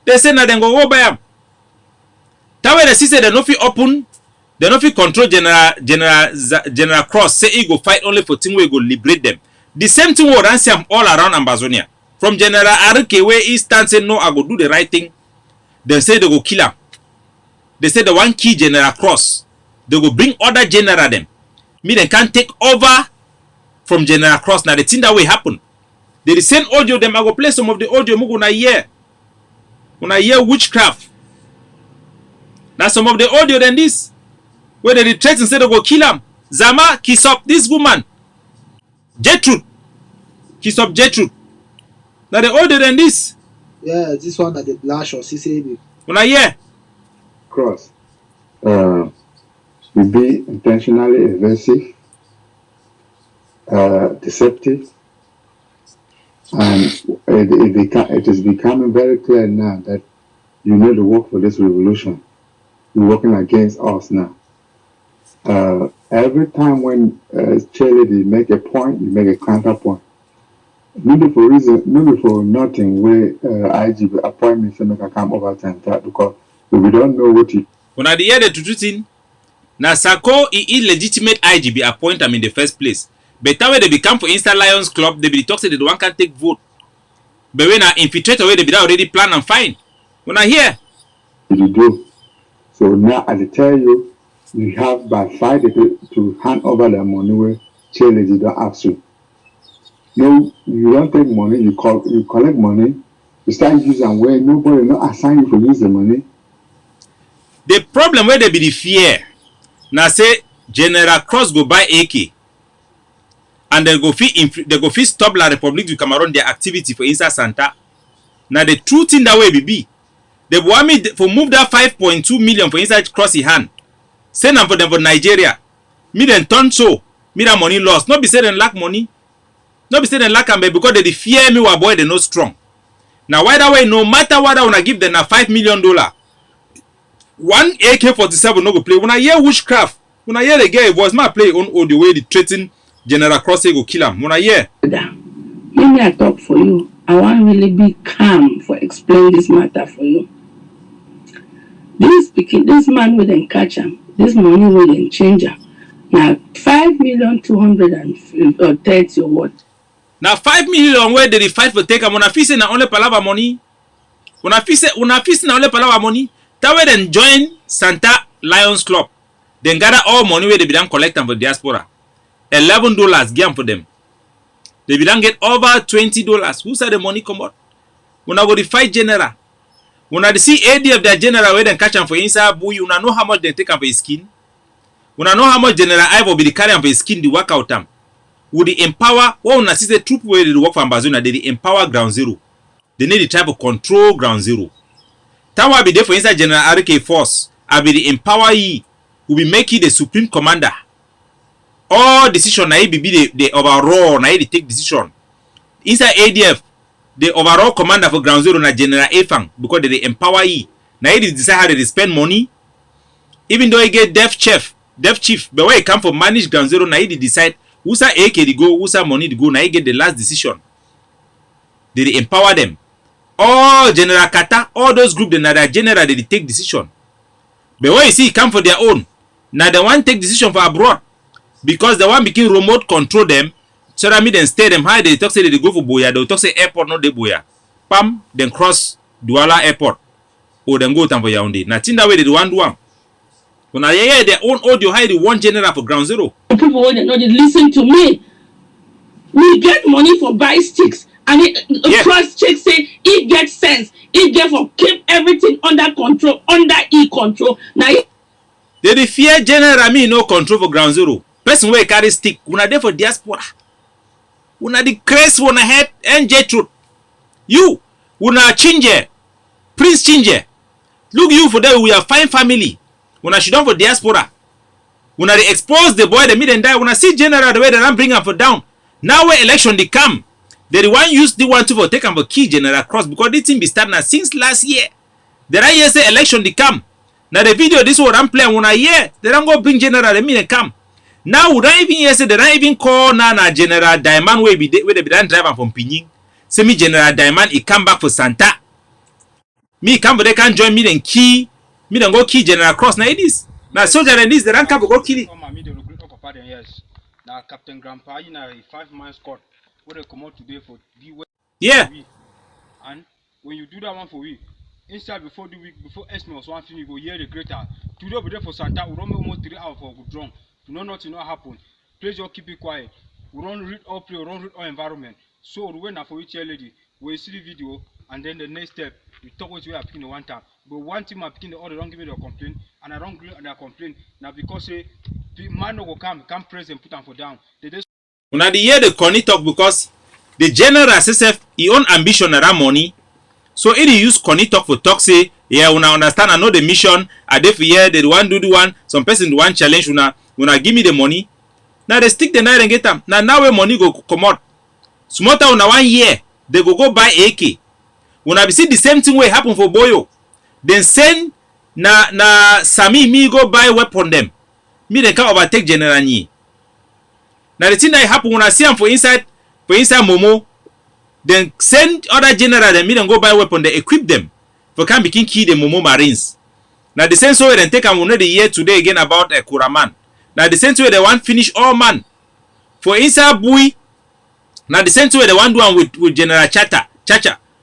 They say now then go buy them. That way they see say they no fit open, they no fit control General Cross. Say he go fight only for thing we go liberate them. The same thing will run them all around Ambazonia. From General Arike where he stand say no, I go do the right thing. Then say they go kill him. They say the one key General Cross. They go bring other general them. Me then can't take over from General Cross. Now the thing that will happen. They send audio them. I go play some of the audio. Mugu na hear. When I hear witchcraft. Now some of the audio than this. Where they threaten say they go kill him. Zama kiss up this woman. Gertrude. Kiss up Gertrude. Now the audio than this. Yeah, this one that the blush or CCAB. When I hear. Cross. Will be intentionally evasive, deceptive, and it is becoming very clear now that you need to work for this revolution. You're working against us now. Every time when charity make a point, you make a counterpoint. Maybe for nothing where IGB appointments to make a come over time because we don't know what you. When I hear the truth in. Now Sako illegitimate IGB appoint him in the first place. Better way they become for Insta Lions Club, they be talk say they one can take vote. But when I infiltrate away, they be already plan and fine. When I hear. You do. So now I tell you, you have by 5 days to hand over the money where challenge don't ask you. No, you don't take money, you collect money, you start using where nobody not assign you for use the money. The problem where they be the fear. Now say General Cross go buy AK. And they go fit stop La Republique du Cameroon their activity for inside Santa. Now the truth in that way be. They want me for move that 5.2 million for inside Crossy hand. Send them for Nigeria. Me then turn so. Me that money lost. Not be say them lack money. Not be say them lack them because they fear me boy they not strong. Now why that way no matter what I wanna give them a $5 million. One AK-47 no go play. When I hear witchcraft, when I hear the guy voice, my play on all the way the threaten General Cross go kill him. When I hear. Maybe I talk for you. I want really be calm for explain this matter for you. This man wouldn't catch him. This money wouldn't change him. Now 5,230 or what? Now 5 million where they fight for take him. When I feel say na only palava money. When I feel say na only palava money. That way then join Santa Lions Club. Then gather all money where they be done collect them for diaspora. $11 game for them. They be done get over $20. Who said the money come out? When I go to fight general. When I see AD of their general where they catch him for inside boy, you know how much they take him for his skin. When I know how much General Ivo be the carry him for his skin, the work out them. Would they empower when I see the troop where they work for Ambazona, they empower ground zero. They need the type of control ground zero. That will be there for inside General RK Force. I be the empower ye will be making the supreme commander. All decision na be the overall na they take decision. Inside ADF, the overall commander for ground zero na General Afang because they empower ye. Na they decide how they spend money. Even though he get dev chief, but when he come for manage ground zero, na they decide who's AK to go, who's money to go. Na he get the last decision. They empower them. All General Kata, all those groups, they na their general they take decision. But when you see he come for their own, now the one take decision for abroad. Because the one became remote control them, so that me then stay them high, they talk say they go for Boya, they talk say airport not the Boya. Pam, then cross Douala airport. Or then go down for Yaoundé. Now think that way they do one do one. When I hear their own audio high, the one general for ground zero. People who know they listen to me. We get money for buy sticks. And cross check say it gets sense. It get for keep everything under control, under control. Now they fear general me no control for ground zero. Person where carry stick, una there for diaspora. Una the craze una head NJ truth. You, una Chinje, Prince Chinje. Look you for them, we are fine family. Una should down for diaspora. Una they expose the boy, the mid and die. Una see general the way they don't bring him for down. Now when election they come, they the one use the one to for take him for key General Cross because this thing be starting since last year. The right year say election they come. Now the video this one I'm playing when I hear they don't go bring general they mean they come. Now we don't even hear say they don't even call na General Diamond where they be done drive from Pinyin. Say me General Diamond he come back for Santa. Me come but they can join me then key. Me then go key General Cross. Now it is. Now soldier and this they don't come go kill it. Now Captain Grandpa in a 5-man squad. What they come out today for Yeah. And when you do that one for we, inside before the week before Esme was one thing you go hear the greater. Today over there for Santa, we don't almost 3 hours for good drum. To know nothing not happen. Please just keep it quiet. We don't read all play, we don't read all environment. So we wait now for each lady. We see the video and then the next step we talk with you are picking the one time. But one team are picking the other don't give me the complaint and I don't give their complaint. Now because say man no go come press and put them for down. They just Una the hear the Connie talk because the general SSF he own ambition around money. So if he use Connie talk for talk say, yeah, una understand I know the mission, I dey for here, they one do the one, some person do one challenge una give me the money. Now they stick the night and get them. Now where money go come out. Small time una 1 year, they go buy AK. Una be see the same thing wey happen for Boyo. Then send na Sami me go buy weapon them. Me they can overtake General Nyi. Now the thing that happen when I see them for inside Momo, then send other general and me then go buy weapon, they equip them for can begin kill the Momo Marines. Now the same way then take and we know the year today again about Kuraman. Now the same way they want finish all man. For inside Bui, now the same way the one doing with General Chacha.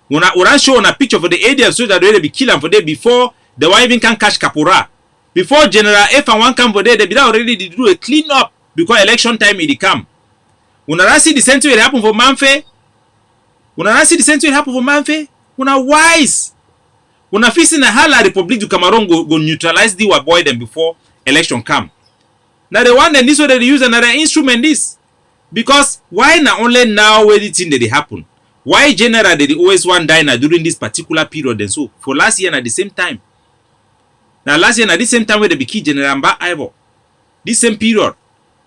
When I show on a picture for the ADF so that they be killing for there before the one even can catch Kapura. Before General F and one come for there, they be already do a clean up because election time it come. When I see the same way it happen for Manfe, when I see the same way it happen for Manfe, when I wise. When I feel in a Hala Republic to Cameroon go neutralize the boy them before election come. Now the one then this way they use another instrument this. Because why not only now where the thing that they happen? Why general they always want die now during this particular period and so for last year at the same time. Now last year at the same time where they be key general Mba Ivo. This same period.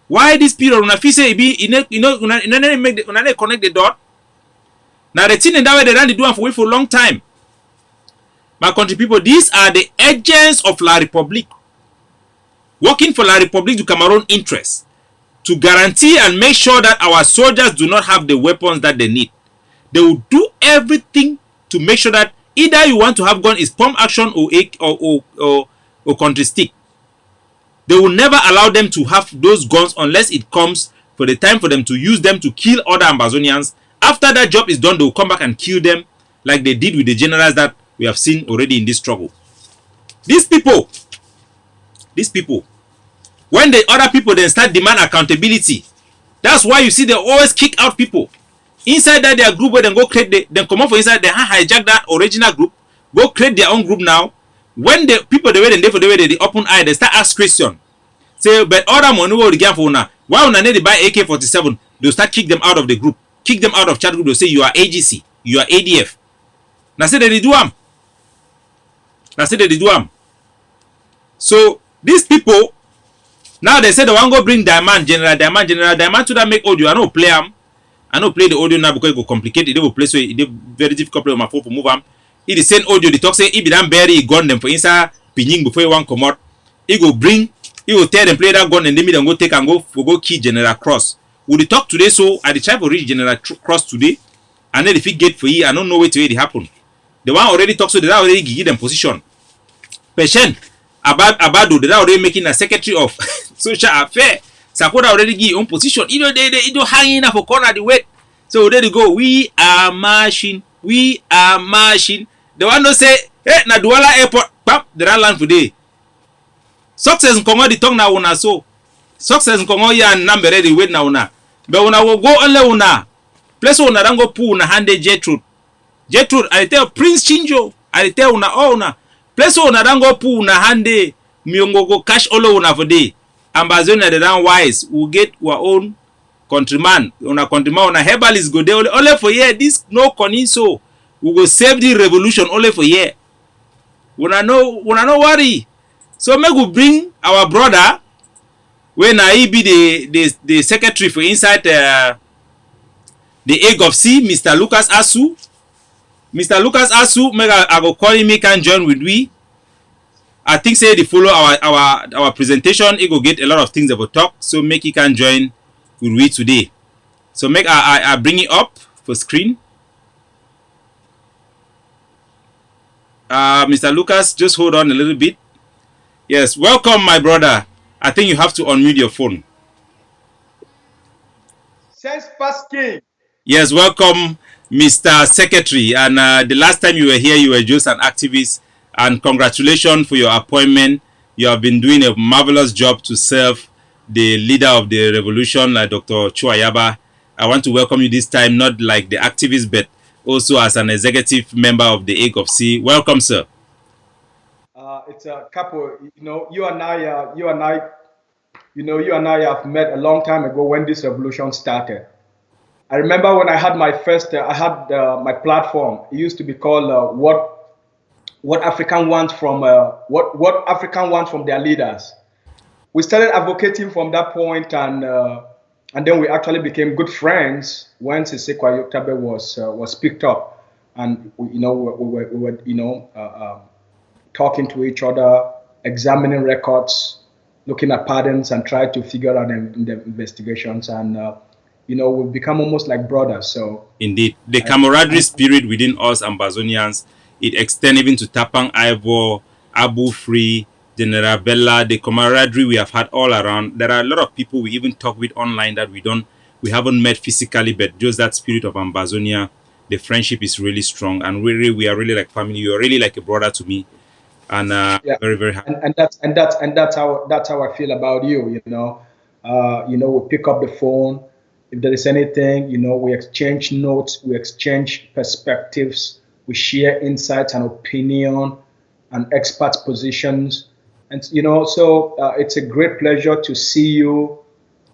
Why this period when I feel say be make the connect the dot? Now the thing in that way they run the do for a long time. My country people, these are the agents of La Republique. Working for La Republique du Cameroon interests to guarantee and make sure that our soldiers do not have the weapons that they need. They will do everything to make sure that either you want to have gun is pump action or country stick. They will never allow them to have those guns unless it comes for the time for them to use them to kill other Ambazonians. After that job is done, they will come back and kill them like they did with the generals that we have seen already in this struggle. These people, when the other people then start demand accountability, that's why you see they always kick out people. Inside that their group where they go create, then come out for inside, they hijack that original group, go create their own group now. When the people they wait and they for the way they open eye, they start ask question. Say, but other money will again for now. Why when they buy AK-47, they'll start kick them out of the group, kick them out of chat group. They'll say you are AGC, you are ADF. Now say they do them. So these people now they say they want to go bring Diamond General to that make audio. I don't play them. I don't play the audio now because it go complicate. It will play so it very difficult for my phone to move them. It is send audio. The talk say if you don't bury a gun them for inside pinning before you want come out. It go bring. It will tell them play that gun and then go take and go kill General Cross. We the talk today so I try to reach General Cross today and then if it get for you I don't know where to it happen. The one already talk so they already give them position. Patient Abado, they are already making a secretary of social affairs. Sakura already give own position. They hanging up for corner the weight. So there you go. We are marching. The one don't say, hey, na Douala Airport, pap, they are land today. Success in Congo the tongue now una so. Success in Congo ya number ready wait now una. But una will go only una. Place una don't go pull una hand Jetrude. I tell Prince Chinjo. I tell una una. Place una don't go pull una hande miongo go cash all una for day. Ambazonia the down wise will get our own countryman. Una herbalist go there only for year. This no coniso. We go save the revolution only for year. Una no worry. So make we bring our brother when he be the secretary for inside the egg of sea, Mr. Lucas Asu. Mr. Lucas Asu, make I go call him, he can join with we. I think say they follow our presentation, he go get a lot of things about talk, so make he can join with we today. So make I bring it up for screen. Mr. Lucas, just hold on a little bit. Yes, welcome my brother. I think you have to unmute your phone. Yes, welcome Mr. Secretary. And the last time you were here, you were just an activist. And congratulations for your appointment. You have been doing a marvelous job to serve the leader of the revolution, like Dr. Chuayaba. I want to welcome you this time, not like the activist, but also as an executive member of the Egg of Sea. Welcome, sir. It's a couple, you and I have met a long time ago when this revolution started. I remember when I had my first, my platform. It used to be called what African wants from what African wants from their leaders. We started advocating from that point, and then we actually became good friends when Sisekwa Yoktabe was picked up, and we were talking to each other, examining records, looking at patterns, and try to figure out the investigations. And we've become almost like brothers. So indeed, the camaraderie spirit within us Ambazonians, it extends even to Tapang Ivor, Abu Free, General Bella, the camaraderie we have had all around. There are a lot of people we even talk with online that we don't We haven't met physically, but just that spirit of Ambazonia, the friendship is really strong, and we are really like family. You are really like a brother to me, and Yeah, very very happy. and that's how I feel about you. We pick up the phone if there is anything. We exchange notes, we exchange perspectives, we share insights and opinion and expert positions, and so it's a great pleasure to see you.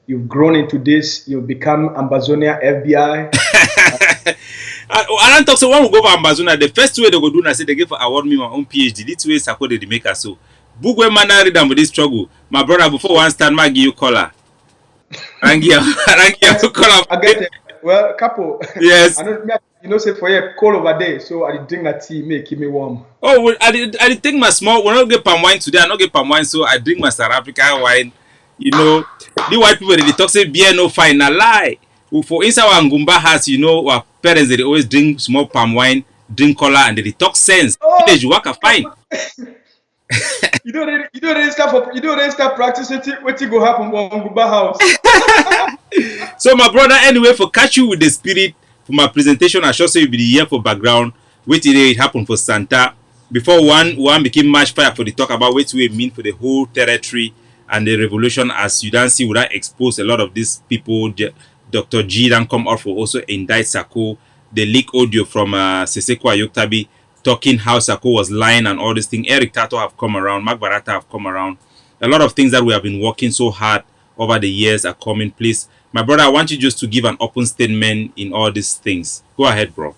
You've grown into this. You've become Ambazonia FBI. I don't talk so when we go for Ambazuna, the first way they go do na say they give award me my own PhD. This way Sako they make us so. Book when man read them with this struggle. My brother before one stand ma give you color. Rangi you color. I get it. Well, couple. Yes. I know, say for you cold over there, so I drink that tea, make keep me warm. Oh, well, I did take my small. When I don't get palm wine today, I don't get palm wine, so I drink my South African wine. The white people they talk say beer no fine, a lie. For inside our Ngumba house, our parents they always drink small palm wine, drink cola, and they talk sense. Oh, Village work are fine. you don't start practicing what you go happen on Guba house. So my brother, anyway, for catch you with the spirit for my presentation, I should say you be the year for background. Wait till it happened for Santa. Before one became match fire for the talk about what we mean for the whole territory and the revolution, as you don't see, would I expose a lot of these people. Dr. G then come out for also indict Sako. The leak audio from Seseko Ayoktabi talking how Sako was lying and all this thing. Eric Tato have come around. Mark Barata have come around. A lot of things that we have been working so hard over the years are coming. Please, my brother, I want you just to give an open statement in all these things. Go ahead, bro.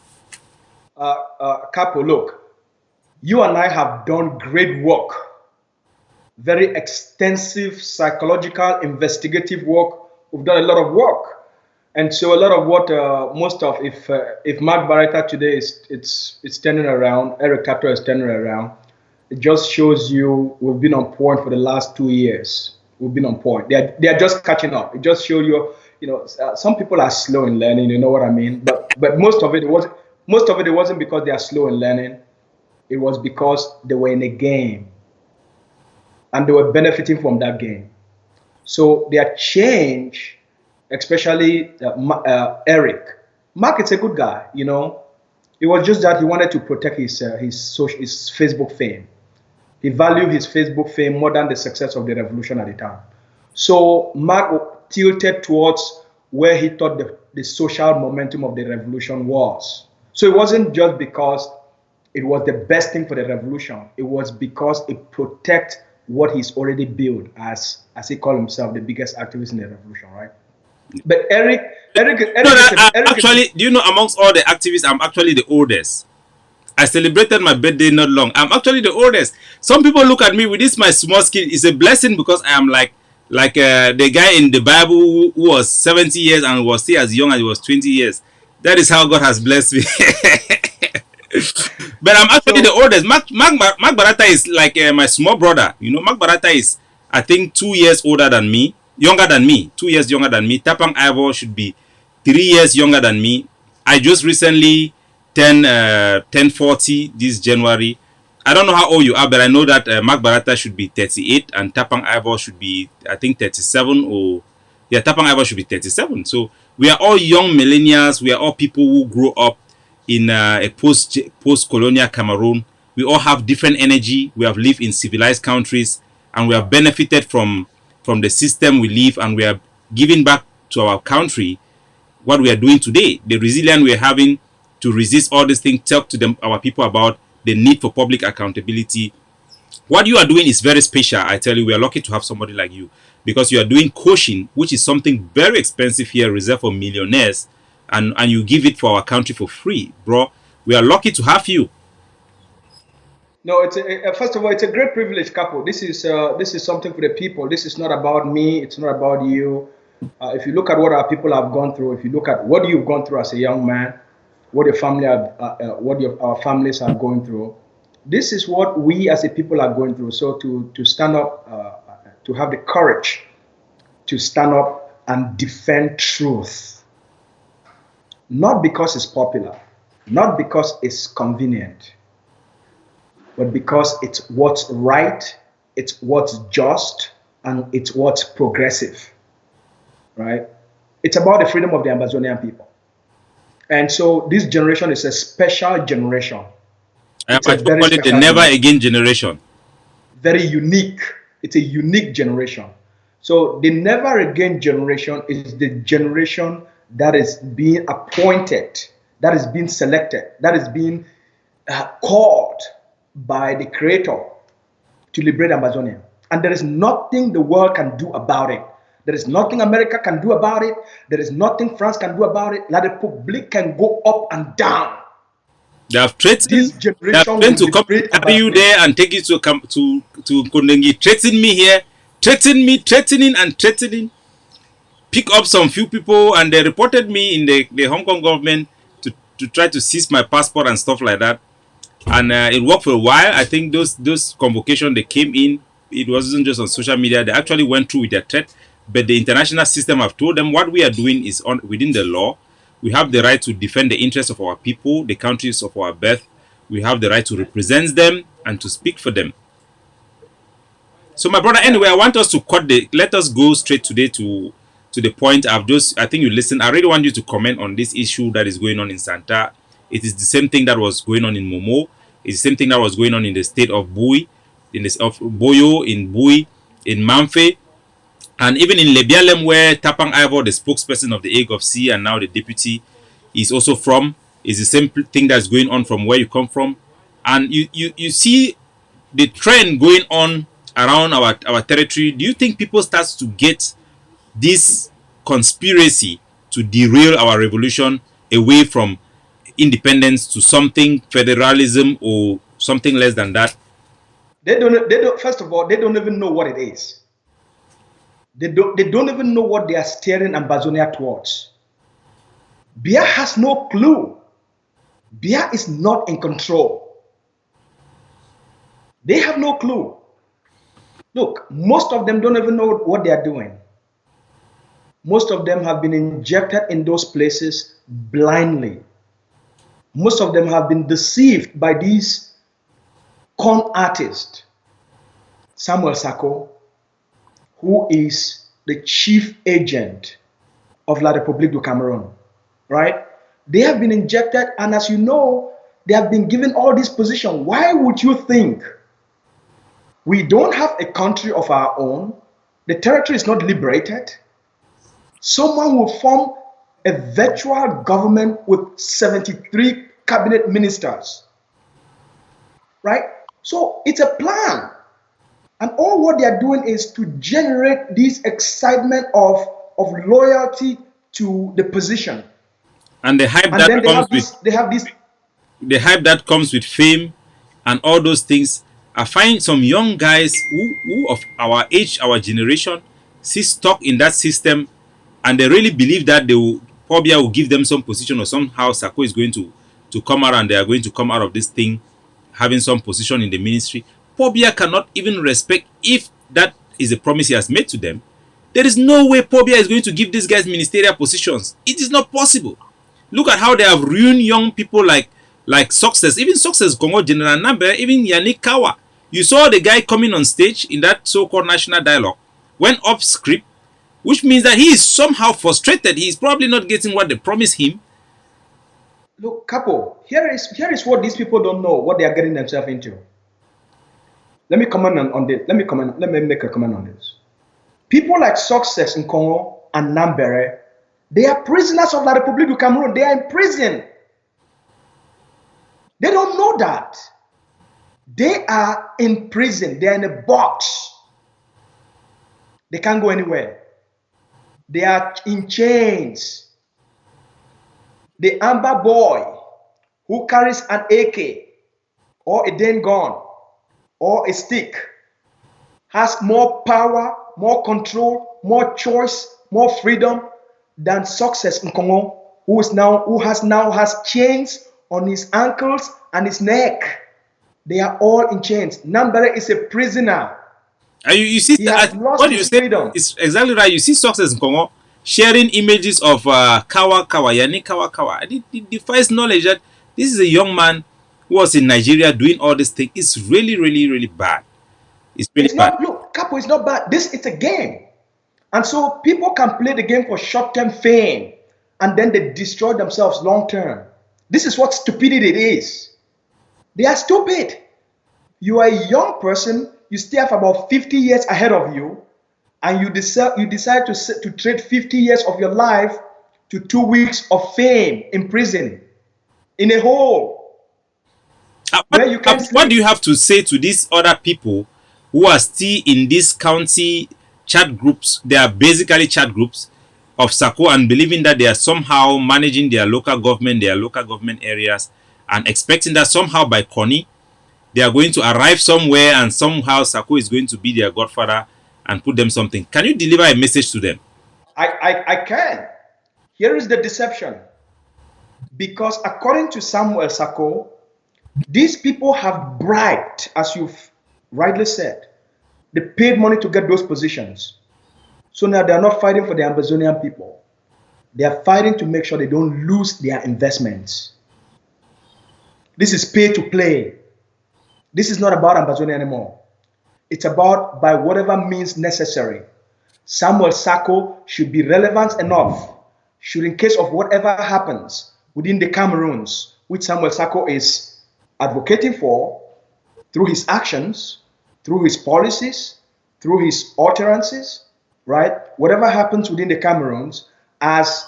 Capo, look, you and I have done great work, very extensive psychological, investigative work. We've done a lot of work. And so a lot of what most of if Mark Barata today is turning around, Eric Tato is turning around, it just shows you we've been on point for the last 2 years. We've been on point. They are just catching up. It just shows you, some people are slow in learning. You know what I mean? But most of it wasn't because they are slow in learning. It was because they were in a game, and they were benefiting from that game. So their change, especially Eric. Mark is a good guy, It was just that he wanted to protect his Facebook fame. He valued his Facebook fame more than the success of the revolution at the time. So Mark tilted towards where he thought the social momentum of the revolution was. So it wasn't just because it was the best thing for the revolution. It was because it protects what he's already built as he called himself the biggest activist in the revolution, right? But Eric actually, do you know amongst all the activists, I'm actually the oldest. I celebrated my birthday not long. I'm actually the oldest. Some people look at me with this my small skin. It's a blessing because I am like the guy in the Bible who was 70 years and was still as young as he was 20 years. That is how God has blessed me. But I'm actually the oldest. Mark Barata is like my small brother. Mark Barata is, I think, 2 years older than me. Younger than me. 2 years younger than me. Tapang Ivor should be 3 years younger than me. I just recently turned 40 this January. I don't know how old you are, but I know that Mark Barata should be 38 and Tapang Ivor should be, I think, 37 or... Yeah, Tapang Ivor should be 37. So we are all young millennials. We are all people who grew up in a post-colonial Cameroon. We all have different energy. We have lived in civilized countries and we have benefited from the system we live, and we are giving back to our country what we are doing today. The resilience we are having to resist all these things, talk to our people about the need for public accountability. What you are doing is very special. I tell you, we are lucky to have somebody like you because you are doing coaching, which is something very expensive here, reserved for millionaires, and you give it for our country for free, bro. We are lucky to have you. No, first of all, it's a great privilege, Capo. This is something for the people. This is not about me. It's not about you. If you look at what our people have gone through, if you look at what you've gone through as a young man, what our families are going through, this is what we as a people are going through. So to stand up, to have the courage to stand up and defend truth, not because it's popular, not because it's convenient, but because it's what's right, it's what's just, and it's what's progressive, right? It's about the freedom of the Amazonian people. And so this generation is a special generation. It's a I very call it the special never generation. again generation. Very unique. It's a unique generation. So the never again generation is the generation that is being appointed, that is being selected, that is being called by the Creator to liberate Amazonia. And there is nothing the world can do about it. There is nothing America can do about it. There is nothing France can do about it. La Republique can go up and down. They have threatened. This They have generation threatened will to come liberate carry you Amazonia. there and take you to Kundengi. Threaten me here, threaten me, threatening and threatening. Pick up some few people, and they reported me in the Hong Kong government to try to seize my passport and stuff like that. And it worked for a while. I think those convocations they came in, it wasn't just on social media. They actually went through with their threat. But the international system have told them what we are doing is within the law. We have the right to defend the interests of our people, the countries of our birth. We have the right to represent them and to speak for them. So, my brother, anyway, I want us to let us go straight today to the point. I think you listen. I really want you to comment on this issue that is going on in Santa. It is the same thing that was going on in Momo. It's the same thing that was going on in the state of Bui, of Boyo, in Bui, in Mamfe, and even in Lebialem, where Tapang Ivor, the spokesperson of the Egg of Sea and now the deputy, is also from. It's the same thing that's going on from where you come from. And you see the trend going on around our territory. Do you think people start to get this conspiracy to derail our revolution away from independence to something federalism or something less than that? They don't. First of all, they don't even know what it is. They don't even know what they are steering Amazonia towards. Bia has no clue. Bia is not in control. They have no clue. Look, most of them don't even know what they are doing. Most of them have been injected in those places blindly. Most of them have been deceived by these con artists. Samuel Sako, who is the chief agent of La République du Cameroon, right? They have been injected, and as you know, they have been given all this position. Why would you think we don't have a country of our own? The territory is not liberated. Someone will form a virtual government with 73 cabinet ministers, right? So it's a plan. And all what they are doing is to generate this excitement of loyalty to the position. And the hype And that then comes the hype that comes with fame and all those things. I find some young guys who of our age, our generation, see stuck in that system, and they really believe that Pobia will give them some position, or somehow Sako is going to come out and they are going to come out of this thing having some position in the ministry. Pobia cannot even respect if that is a promise he has made to them. There is no way Pobia is going to give these guys ministerial positions. It is not possible. Look at how they have ruined young people like Success, even Success Congo General Nambe, even Yannick Kawa. You saw the guy coming on stage in that so-called national dialogue, went off script, which means that he is somehow frustrated. He is probably not getting what they promised him. Look, Capo, here is what these people don't know, what they are getting themselves into. Let me comment on this. Let me make a comment on this. People like Success in Congo and Nambere, they are prisoners of La République du Cameroon. They are in prison. They don't know that. They are in prison. They are in a box. They can't go anywhere. They are in chains. The Amber boy who carries an AK or a den gun or a stick has more power, more control, more choice, more freedom than Success in Congo, who has chains on his ankles and his neck. They are all in chains. Nambere is a prisoner. You see, what you say is exactly right. You see Success in Congo sharing images of Kawa, Yani Kawa. It defies knowledge that this is a young man who was in Nigeria doing all this thing. It's really, really, really bad. It's really bad. Look, Capo, it's not bad. It's a game. And so people can play the game for short-term fame and then they destroy themselves long-term. This is what stupidity is. They are stupid. You are a young person, you still have about 50 years ahead of you, and you decide to trade 50 years of your life to 2 weeks of fame in prison, in a hole where you can't sleep. What do you have to say to these other people who are still in these county chat groups? They are basically chat groups of Sako and believing that they are somehow managing their local government areas, and expecting that somehow by Connie they are going to arrive somewhere and somehow Sako is going to be their godfather and put them something. Can you deliver a message to them? I can. Here is the deception. Because according to Samuel Sako, these people have bribed, as you've rightly said. They paid money to get those positions. So now they are not fighting for the Amazonian people. They are fighting to make sure they don't lose their investments. This is pay to play. This is not about Amazonia anymore. It's about by whatever means necessary. Samuel Sako should be relevant enough, should in case of whatever happens within the Cameroons, which Samuel Sako is advocating for, through his actions, through his policies, through his utterances, right? Whatever happens within the Cameroons, as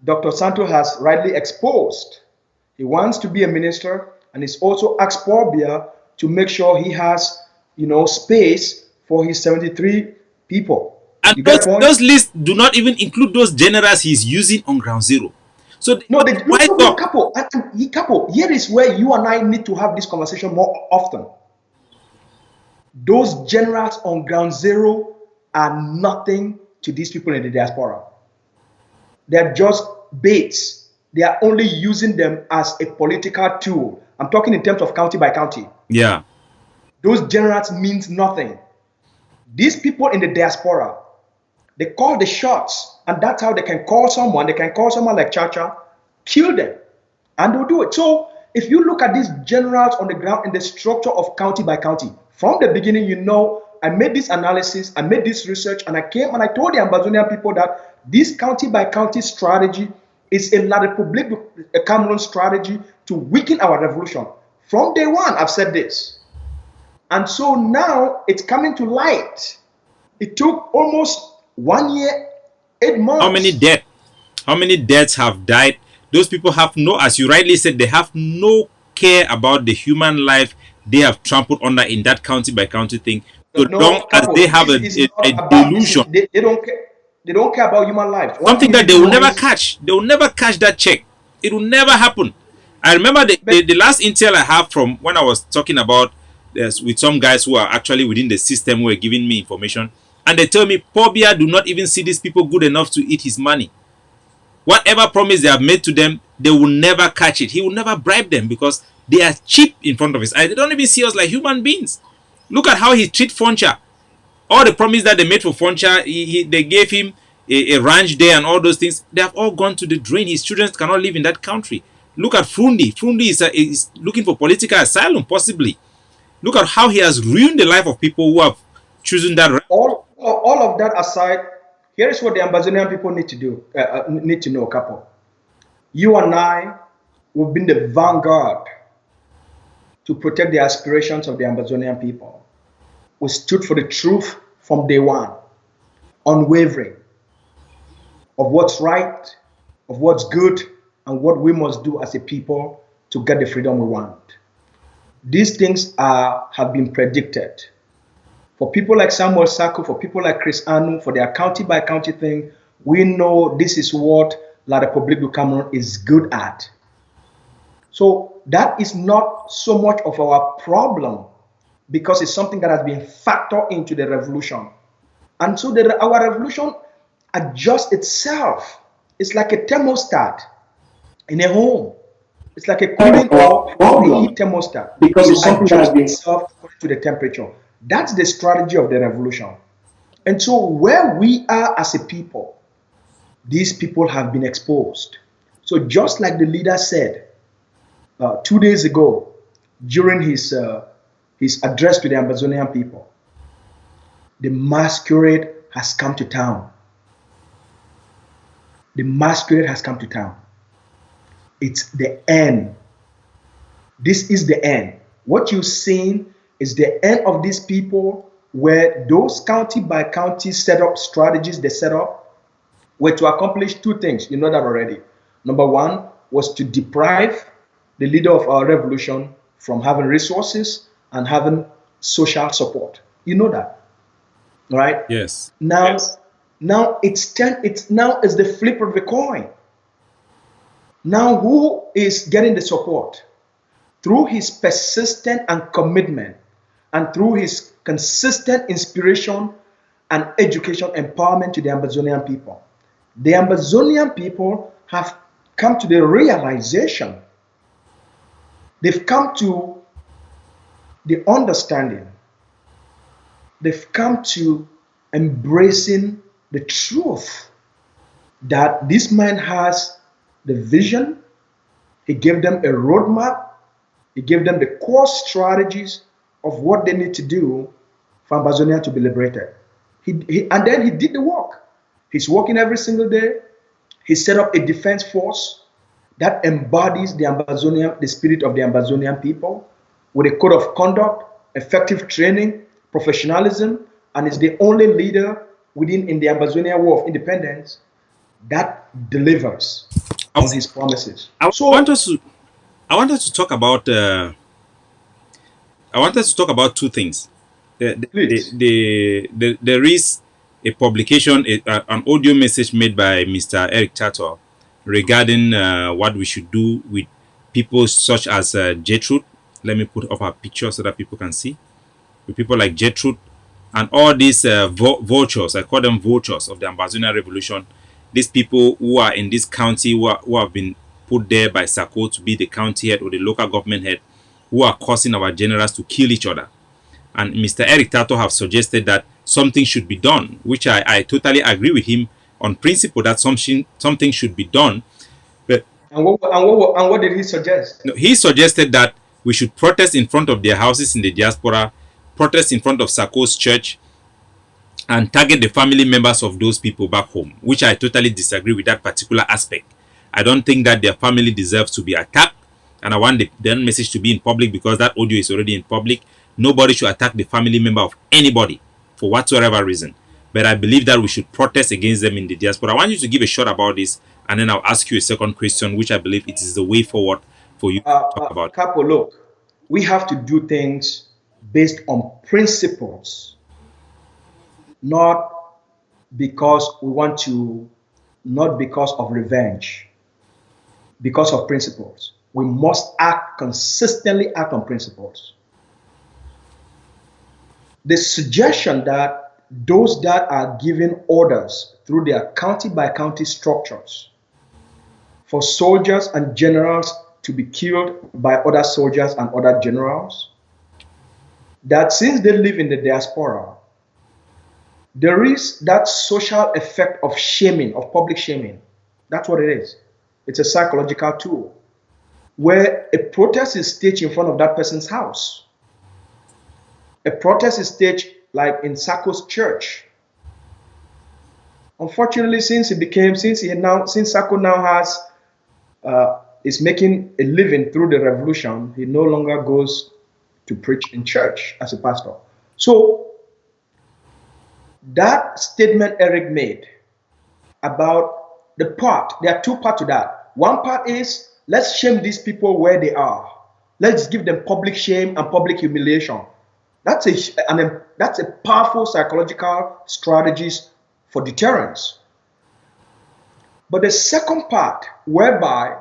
Dr. Santo has rightly exposed, he wants to be a minister, and he's also asked Paul Biya to make sure he has, space for his 73 people. And those lists do not even include those generals he's using on ground zero. So Capo, here is where you and I need to have this conversation more often. Those generals on ground zero are nothing to these people in the diaspora. They're just baits. They are only using them as a political tool. I'm talking in terms of county by county. Yeah. Those generals means nothing. These people in the diaspora, they call the shots, and that's how they can call someone. They can call someone like Chacha, kill them, and they'll do it. So if you look at these generals on the ground in the structure of county by county, from the beginning, I made this analysis, I made this research, and I came and I told the Ambazonian people that this county by county strategy is a La République Cameroon strategy to weaken our revolution. From day one, I've said this. And so now it's coming to light. It took almost 1 year, 8 months. How many deaths have died? Those people have as you rightly said, they have no care about the human life they have trampled under in that county by county thing. So long as they have a delusion. They don't care. They don't care about human life. Something that they will never catch. They will never catch that check. It will never happen. I remember the last intel I have from when I was talking about this with some guys who are actually within the system who were giving me information. And they tell me, Paul Biya do not even see these people good enough to eat his money. Whatever promise they have made to them, they will never catch it. He will never bribe them because they are cheap in front of his eyes. They don't even see us like human beings. Look at how he treats Foncha. All the promise that they made for Foncha, they gave him a ranch there and all those things. They have all gone to the drain. His children cannot live in that country. Look at Frundi. Frundi is looking for political asylum, possibly. Look at how he has ruined the life of people who have chosen that. All of that aside, here is what the Ambazonian people need to know, Capo. You and I, we've been the vanguard to protect the aspirations of the Ambazonian people. We stood for the truth from day one, unwavering, of what's right, of what's good, and what we must do as a people to get the freedom we want. These things have been predicted. For people like Samuel Sako, for people like Chris Anu, for their county by county thing, we know this is what La République du Cameroun is good at. So that is not so much of our problem because it's something that has been factored into the revolution. And so our revolution adjusts itself. It's like a thermostat in a home. It's like a cooling or heat thermostat. Because it's something that has been itself according to the temperature. That's the strategy of the revolution. And so where we are as a people, these people have been exposed. So just like the leader said 2 days ago during his address to the Ambazonian people, the masquerade has come to town. The masquerade has come to town. It's the end. This is the end. What you're seeing is the end of these people, where those county by county set up strategies they set up were to accomplish two things. You know that already. Number one was to deprive the leader of our revolution from having resources and having social support. You know that, right? Yes. Now, yes. Now it's now is the flip of the coin. Now, who is getting the support? Through his persistent and commitment, and through his consistent inspiration and education empowerment to the Amazonian people. The Amazonian people have come to the realization, they've come to the understanding, they've come to embracing the truth that this man has the vision. He gave them a roadmap. He gave them the core strategies of what they need to do for Amazonia to be liberated. And then he did the work. He's working every single day. He set up a defense force that embodies the spirit of the Amazonian people, with a code of conduct, effective training, professionalism, and is the only leader in the Amazonian War of Independence that delivers on his promises. I want us to talk about two things. There is a publication, an audio message made by Mr. Eric Tato regarding what we should do with people such as Gertrude. Let me put up a picture so that people can see. With people like Gertrude and all these vultures, I call them vultures of the Amazonian Revolution. These people who are in this county, who have been put there by Sako to be the county head or the local government head, who are causing our generals to kill each other. And Mr. Eric Tato have suggested that something should be done, which I totally agree with him on principle, that something should be done. But what did he suggest? He suggested that we should protest in front of their houses in the diaspora, protest in front of Sako's church, and target the family members of those people back home, which I totally disagree with that particular aspect. I don't think that their family deserves to be attacked, and I want the message to be in public, because that audio is already in public. Nobody should attack the family member of anybody for whatsoever reason. But I believe that we should protest against them in the diaspora. I want you to give a shot about this, and then I'll ask you a second question, which I believe it is the way forward for you to talk about. Capo, look, we have to do things based on principles, not because we want to, not because of revenge, because of principles. We must consistently act on principles. The suggestion that those that are giving orders through their county by county structures for soldiers and generals to be killed by other soldiers and other generals, that since they live in the diaspora, there is that social effect of shaming, of public shaming. That's what it is. It's a psychological tool where a protest is staged in front of that person's house. A protest is staged like in Sako's church. Unfortunately, since Sako now has is making a living through the revolution, he no longer goes to preach in church as a pastor. So that statement Eric made about the part, there are two parts to that. One part is, let's shame these people where they are. Let's give them public shame and public humiliation. That's a powerful psychological strategies for deterrence. But the second part, whereby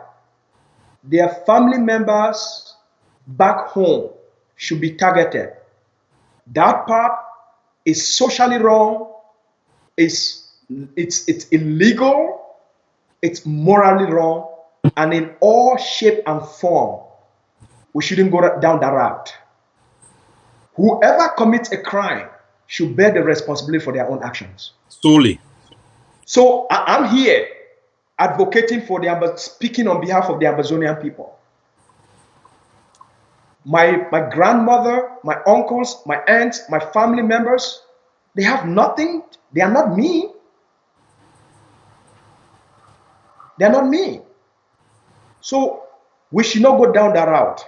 their family members back home should be targeted, that part is socially wrong, it's illegal, it's morally wrong, and in all shape and form, we shouldn't go down that route. Whoever commits a crime should bear the responsibility for their own actions. Solely. So I'm here advocating for speaking on behalf of the Amazonian people. My grandmother, my uncles, my aunts, my family members, they have nothing. They are not me. They're not me. So we should not go down that route.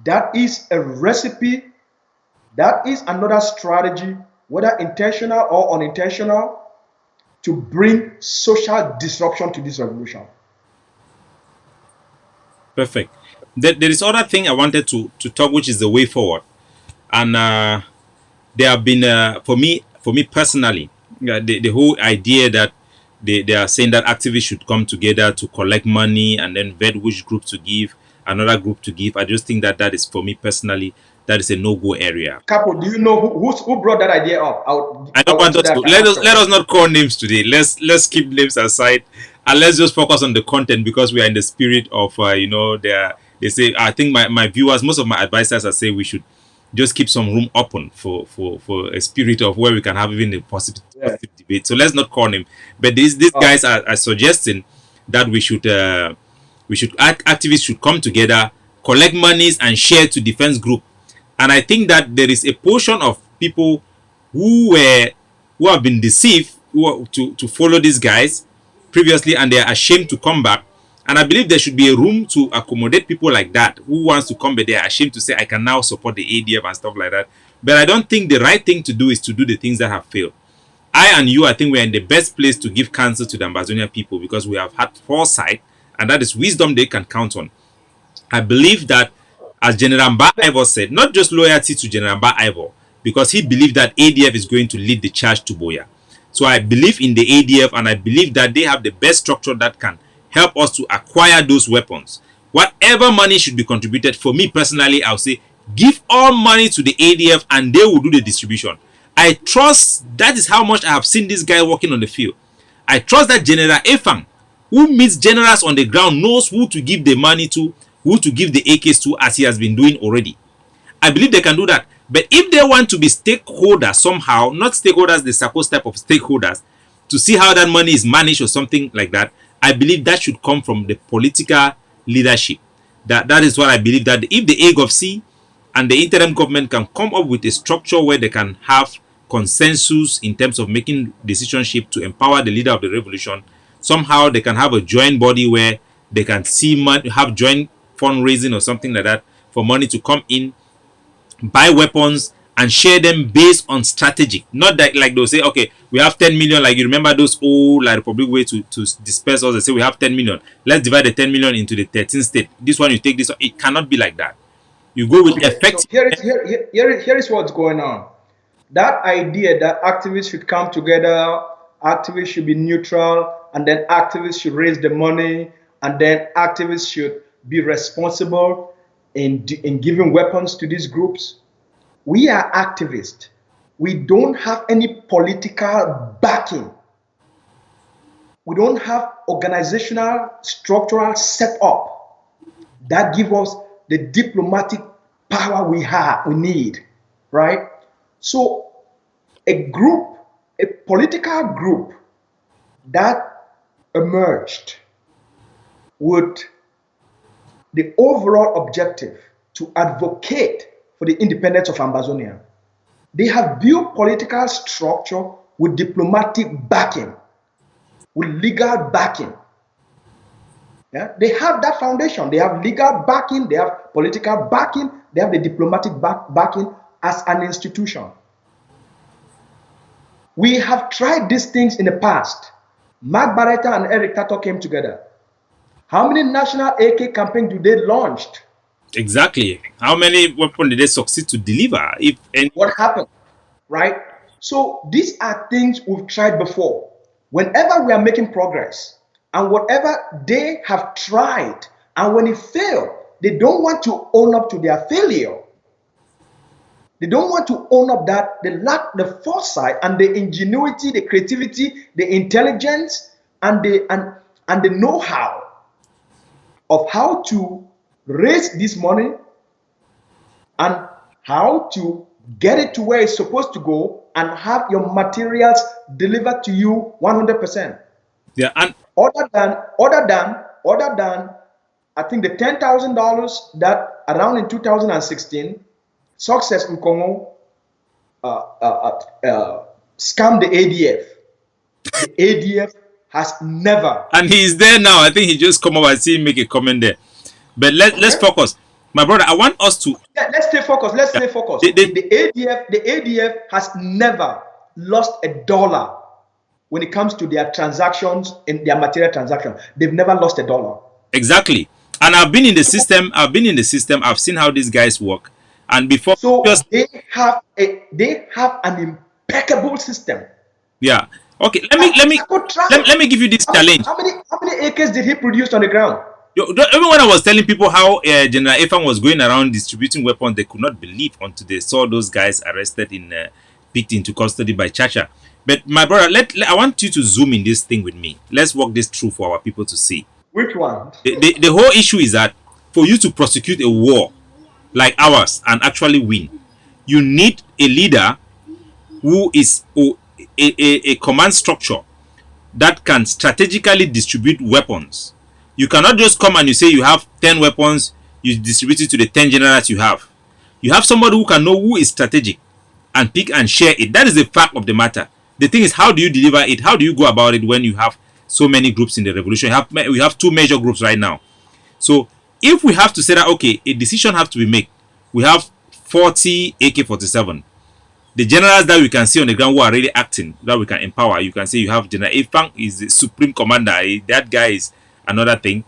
That is a recipe. That is another strategy, whether intentional or unintentional, to bring social disruption to this revolution. Perfect. There is other thing I wanted to talk, which is the way forward, and there have been for me personally, the whole idea that they are saying that activists should come together to collect money and then vet which group to give, another group to give. I just think that that is, for me personally, that is a no-go area. Capo, do you know who brought that idea up? I don't want us to let us not call names today. Let's keep names aside, and let's just focus on the content, because we are in the spirit of they say, I think my viewers, most of my advisors are saying we should just keep some room open for a spirit of where we can have even a positive debate. So let's not call him. But these guys are suggesting that activists should come together, collect monies, and share to defense group. And I think that there is a portion of people who have been deceived to follow these guys previously, and they are ashamed to come back. And I believe there should be a room to accommodate people like that who wants to come, but they are ashamed to say, I can now support the ADF and stuff like that. But I don't think the right thing to do is to do the things that have failed. I think we're in the best place to give counsel to the Ambazonian people, because we have had foresight, and that is wisdom they can count on. I believe that, as General Mba Ivor said, not just loyalty to General Mba Ivor, because he believed that ADF is going to lead the charge to Boya. So I believe in the ADF, and I believe that they have the best structure that can help us to acquire those weapons. Whatever money should be contributed, for me personally, I'll say, give all money to the ADF and they will do the distribution. I trust, that is how much I have seen this guy working on the field. I trust that General Efang, who meets generals on the ground, knows who to give the money to, who to give the AKs to, as he has been doing already. I believe they can do that. But if they want to be stakeholders somehow, not stakeholders, the supposed type of stakeholders, to see how that money is managed or something like that, I believe that should come from the political leadership. That is what I believe, that if the AGOVC and the interim government can come up with a structure where they can have consensus in terms of making decisionship to empower the leader of the revolution, somehow they can have a joint body where they can have joint fundraising or something like that for money to come in, buy weapons, and share them based on strategy. Not that like they'll say, okay, we have 10 million, like you remember those old like Republic way to disperse us. They say we have 10 million. Let's divide the 10 million into the 13 states. This one you take this one. It cannot be like that. You go with effective. So here is what's going on. That idea that activists should come together, activists should be neutral, and then activists should raise the money, and then activists should be responsible in giving weapons to these groups. We are activists. We don't have any political backing. We don't have organizational, structural setup that give us the diplomatic power we need, right? So a political group that emerged with the overall objective to advocate for the independence of Ambazonia. They have built political structure with diplomatic backing, with legal backing. Yeah? They have that foundation. They have legal backing, they have political backing, they have the diplomatic backing as an institution. We have tried these things in the past. Mark Barretta and Eric Tato came together. How many national AK campaigns do they launched? Exactly. How many weapons did they succeed to deliver? What happened? Right? So these are things we've tried before. Whenever we are making progress, and whatever they have tried, and when it failed, they don't want to own up to their failure. They don't want to own up that they lack the foresight and the ingenuity, the creativity, the intelligence, and the know-how of how to raise this money and how to get it to where it's supposed to go and have your materials delivered to you 100%. Yeah, and other than I think the $10,000 that around in 2016 Success in Congo scammed the ADF. The ADF has never. And he's there now. I think he just come up and see him make a comment there. But let's focus. My brother, I want us to... Let's stay focused. Let's stay focused. The ADF has never lost a dollar when it comes to their transactions, in their material transactions. They've never lost a dollar. Exactly. And I've been in the system. I've seen how these guys work. And before... So they have an impeccable system. Yeah. Okay. Let me give you this challenge. How many acres did he produce on the ground? Even when I was telling people how General Efan was going around distributing weapons, they could not believe until they saw those guys arrested picked into custody by Chacha. But my brother, I want you to zoom in this thing with me. Let's walk this through for our people to see. Which one? The whole issue is that for you to prosecute a war like ours and actually win, you need a leader who is a command structure that can strategically distribute weapons. You cannot just come and you say you have 10 weapons, you distribute it to the 10 generals you have. You have somebody who can know who is strategic and pick and share it. That is the fact of the matter. The thing is, how do you deliver it? How do you go about it when you have so many groups in the revolution? We have two major groups right now. So if we have to say that, okay, a decision has to be made. We have 40 AK-47. The generals that we can see on the ground who are really acting, that we can empower, you can say you have General Ifang is the supreme commander. That guy is another thing.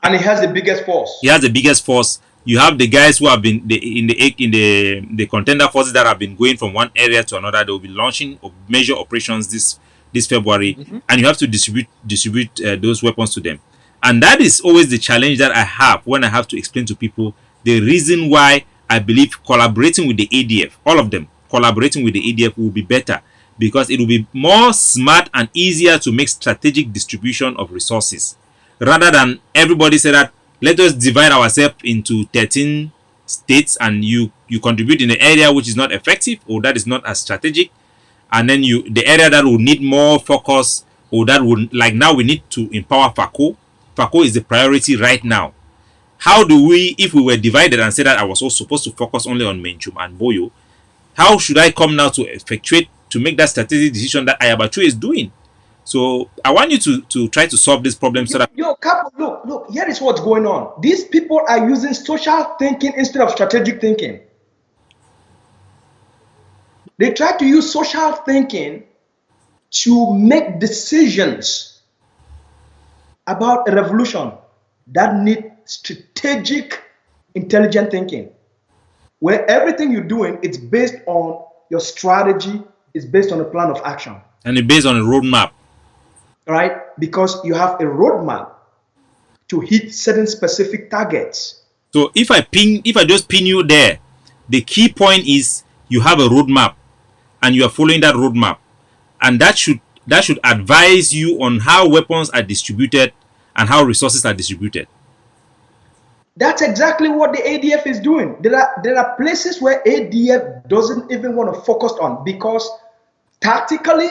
And he has the biggest force. He has the biggest force. You have the guys who have been in the contender forces that have been going from one area to another. They will be launching major operations this February, and you have to distribute those weapons to them. And that is always the challenge that I have when I have to explain to people the reason why I believe collaborating with the ADF, all of them collaborating with the ADF, will be better, because it will be more smart and easier to make strategic distribution of resources, rather than everybody say that let us divide ourselves into 13 states and you contribute in the area which is not effective or that is not as strategic, and then the area that will need more focus, or that would, like now we need to empower FACO. FACO is the priority right now. How do we, if we were divided and said that I was also supposed to focus only on Menchum and Boyo, how should I come now to effectuate, to make that strategic decision that Ayabacho is doing? So I want you to try to solve this problem so that... Capo, look, here is what's going on. These people are using social thinking instead of strategic thinking. They try to use social thinking to make decisions about a revolution that need strategic, intelligent thinking, where everything you're doing, it's based on your strategy, it's based on a plan of action. And it's based on a roadmap. Right? Because you have a roadmap to hit certain specific targets. So if I just pin you there, the key point is you have a roadmap and you are following that roadmap, and that should advise you on how weapons are distributed and how resources are distributed. That's exactly what the ADF is doing. There are places where ADF doesn't even want to focus on, because tactically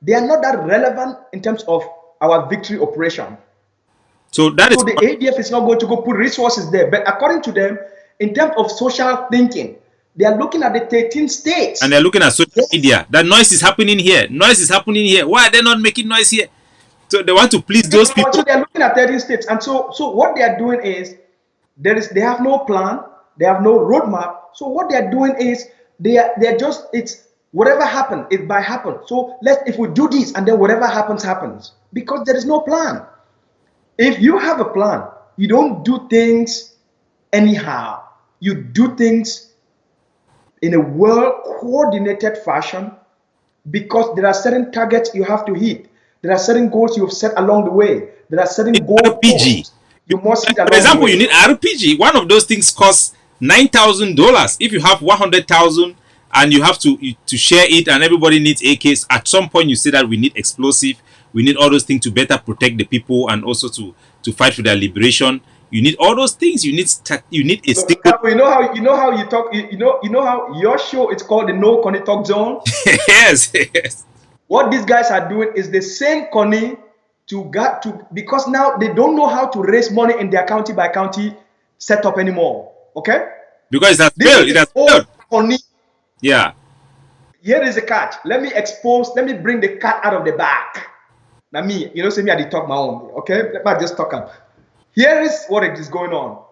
they are not that relevant in terms of our victory operation. So the ADF is not going to go put resources there. But according to them, in terms of social thinking, they are looking at the 13 states. And they're looking at social media. That noise is happening here. Noise is happening here. Why are they not making noise here? So they want to please those people. So they're looking at 13 states. And so what they are doing is, they have no plan, they have no roadmap. So what they are doing is they're just, it's whatever happens, it might happen. So if we do this and then whatever happens, because there is no plan. If you have a plan, you don't do things anyhow. You do things in a well-coordinated fashion, because there are certain targets you have to hit. There are certain goals you have set along the way. There are certain goals. RPG. You must hit along For example, the way. you need RPG. One of those things costs $9,000. If you have 100,000 and you have to share it, and everybody needs AKs, at some point you say that we need explosive, we need all those things to better protect the people and also to fight for their liberation. You need all those things. You need a stick. You know how you talk. You know how your show is called the No Connie Talk Zone. Yes. What these guys are doing is the same Connie because now they don't know how to raise money in their county by county setup anymore. Okay? Because it has failed. Connie. Yeah. Here is the catch. Let me bring the cat out of the bag. Now me, say me, I did talk my own. Okay, let me just talk. Here is what is going on.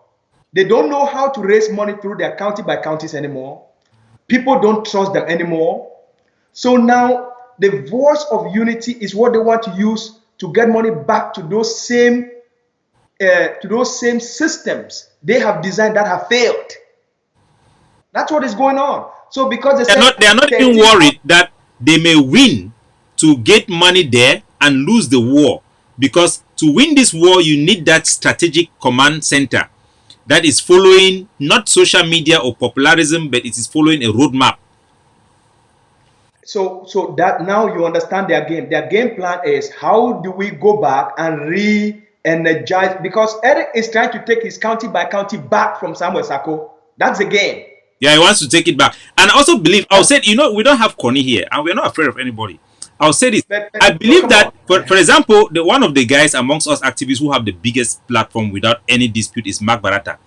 They don't know how to raise money through their county by counties anymore. People don't trust them anymore. So now the voice of unity is what they want to use to get money back to those same systems they have designed that have failed. That's what is going on. So because they are not even worried that they may win to get money there and lose the war, because to win this war you need that strategic command center that is following not social media or popularism, but it is following a roadmap. So that now you understand their game. Their game plan is how do we go back and re-energize, because Eric is trying to take his county by county back from Samuel Sako. That's the game. Yeah, he wants to take it back. And I also believe, I'll say, we don't have Connie here and we're not afraid of anybody. I'll say this. I believe that, for example, one of the guys amongst us activists who have the biggest platform without any dispute is Mark Barata.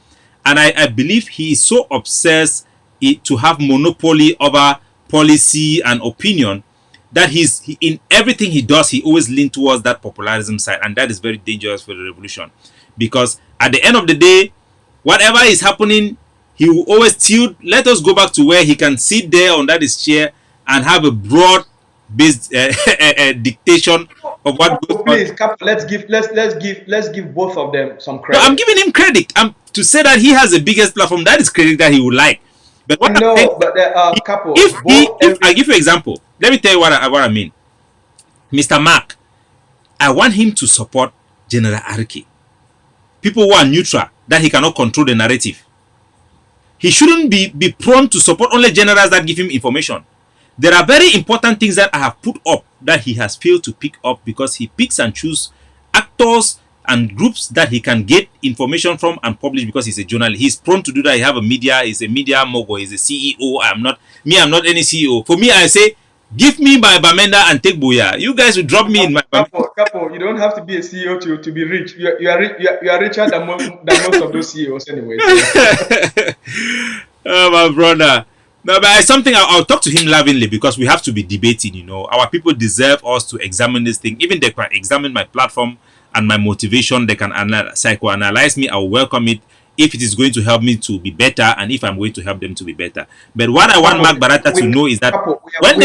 And I believe he is so obsessed to have monopoly over policy and opinion that in everything he does, he always leans towards that popularism side. And that is very dangerous for the revolution. Because at the end of the day, whatever is happening, he will always tilt. Let us go back to where he can sit there on that his chair and have a broad-based dictation of what goes on. Please, let's give both of them some credit. No, I'm giving him credit. To say that he has the biggest platform, that is credit that he would like. But what no, saying, but couple. If I give you an example, let me tell you what I mean. Mr. Mark, I want him to support General Arike. People who are neutral, that he cannot control the narrative. He shouldn't be prone to support only generals that give him information. There are very important things that I have put up that he has failed to pick up, because he picks and chooses actors and groups that he can get information from and publish because he's a journalist. He's prone to do that. He have a media, he's a media mogul, he's a CEO. I'm not any CEO. For me, I say, give me my Bamenda and take Boya. You guys will drop me in my Couple, you don't have to be a CEO to be rich. You are richer than most of those CEOs anyway. So. Oh, my brother. No, but it's something I'll talk to him lovingly, because we have to be debating, Our people deserve us to examine this thing. Even they can examine my platform and my motivation. They can psychoanalyze me. I'll welcome it if it is going to help me to be better, and if I'm going to help them to be better. But what I want Mark Barata to know is that when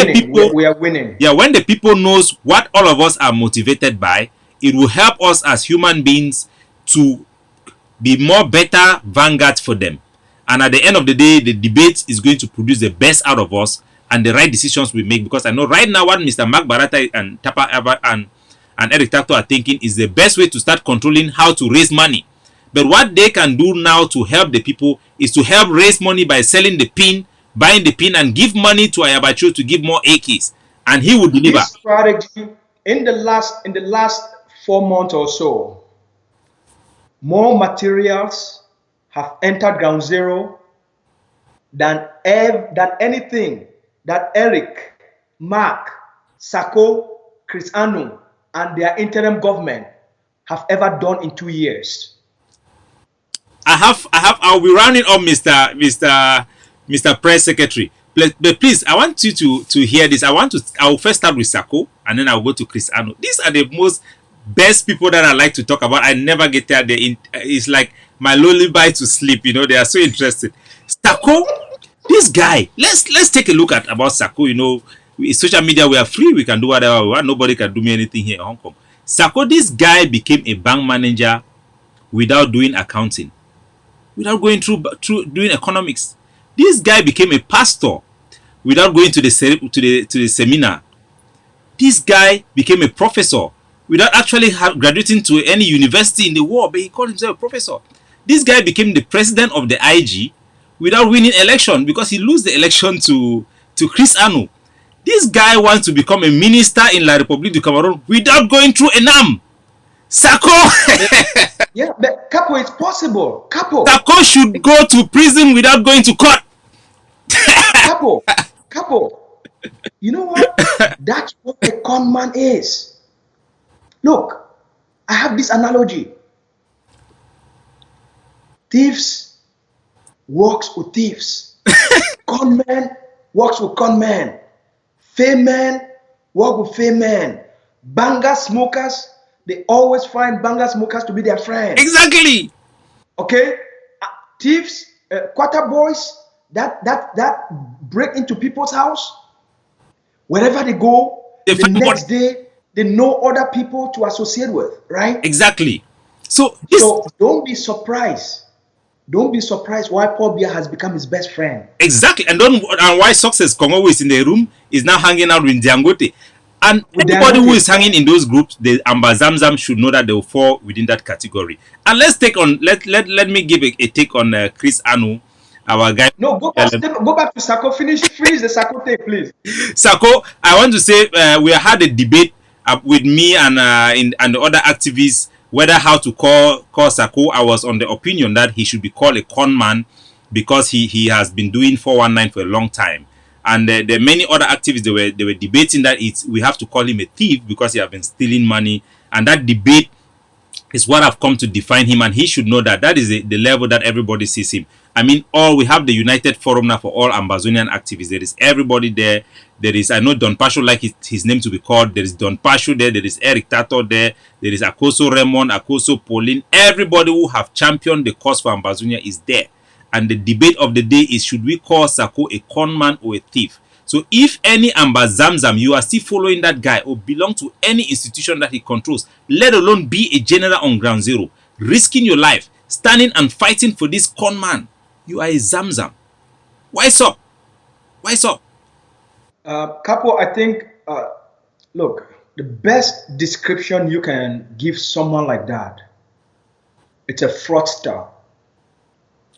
the people knows what all of us are motivated by, it will help us as human beings to be more better vanguards for them. And at the end of the day, the debate is going to produce the best out of us and the right decisions we make. Because I know right now what Mr. Mark Barata and Tapa Ava and Eric Tacto are thinking is the best way to start controlling how to raise money. But what they can do now to help the people is to help raise money by selling the pin, buying the pin, and give money to Ayabacho to give more AKs. And he will deliver. This strategy, in the last 4 months or so, more materials have entered ground zero than anything that Eric, Mark, Sako, Chris Anu, and their interim government have ever done in 2 years. I'll be rounding up, Mr. Press Secretary. But please, I want you to hear this. I will first start with Sako, and then I'll go to Chris Anu. These are the most best people that I like to talk about. I never get there. It's like my lullaby to sleep. They are so interested. Sako, this guy. Let's take a look at about Sako. Social media, we are free. We can do whatever we want. Nobody can do me anything here in Hong Kong. Sako, this guy became a bank manager without doing accounting, without going through doing economics. This guy became a pastor without going to the seminar. This guy became a professor without actually graduating to any university in the world, but he called himself a professor. This guy became the president of the IG without winning election, because he lost the election to Chris Anu. This guy wants to become a minister in La République du Cameroon without going through ENAM. Sako! Yeah, but Capo, it's possible. Sako should go to prison without going to court. Capo, you know what? That's what a con man is. Look, I have this analogy. Thieves works with thieves. Con man works with con man. Fame man work with fame man. Banga smokers, they always find banga smokers to be their friends. Exactly. Okay, thieves, quarter boys that break into people's house. Wherever they go, They the find next money. day they know other people to associate with, right? Exactly. So this So don't be surprised. Don't be surprised why Paul Biya has become his best friend. exactly, and why success Kongo is in the room is now hanging out with Dangote. And With anybody who Dangote. is hanging in those groups, the Amba Zamzam should know that they will fall within that category. And let's take on let me give a take on Chris Anu, our guy. No, go back to Sako. Finish the Sako take, please. Sako, I want to say we had a debate with me and the other activists whether how to call Sako. I was on the opinion that he should be called a con man because he has been doing 419 for a long time. And there are many other activists they were debating that we have to call him a thief because he has been stealing money. And that debate is what I've come to define him, and he should know that that is the level that everybody sees him. I mean, we have the United Forum now for all Ambazonian activists. There is everybody there. There is, I know Don Pasho like his name to be called. There is Don Pasho there. There is Eric Tato there. There is Akoso Raymond, Akoso Pauline. Everybody who have championed the cause for Ambazonia is there. And the debate of the day is, should we call Sako a con man or a thief? So if any Amba Zamzam, you are still following that guy or belong to any institution that he controls, let alone be a general on ground zero, risking your life, standing and fighting for this con man, you are a Zamzam. Wise up. Wise up. Capo, I think, look, the best description you can give someone like that, it's a fraudster.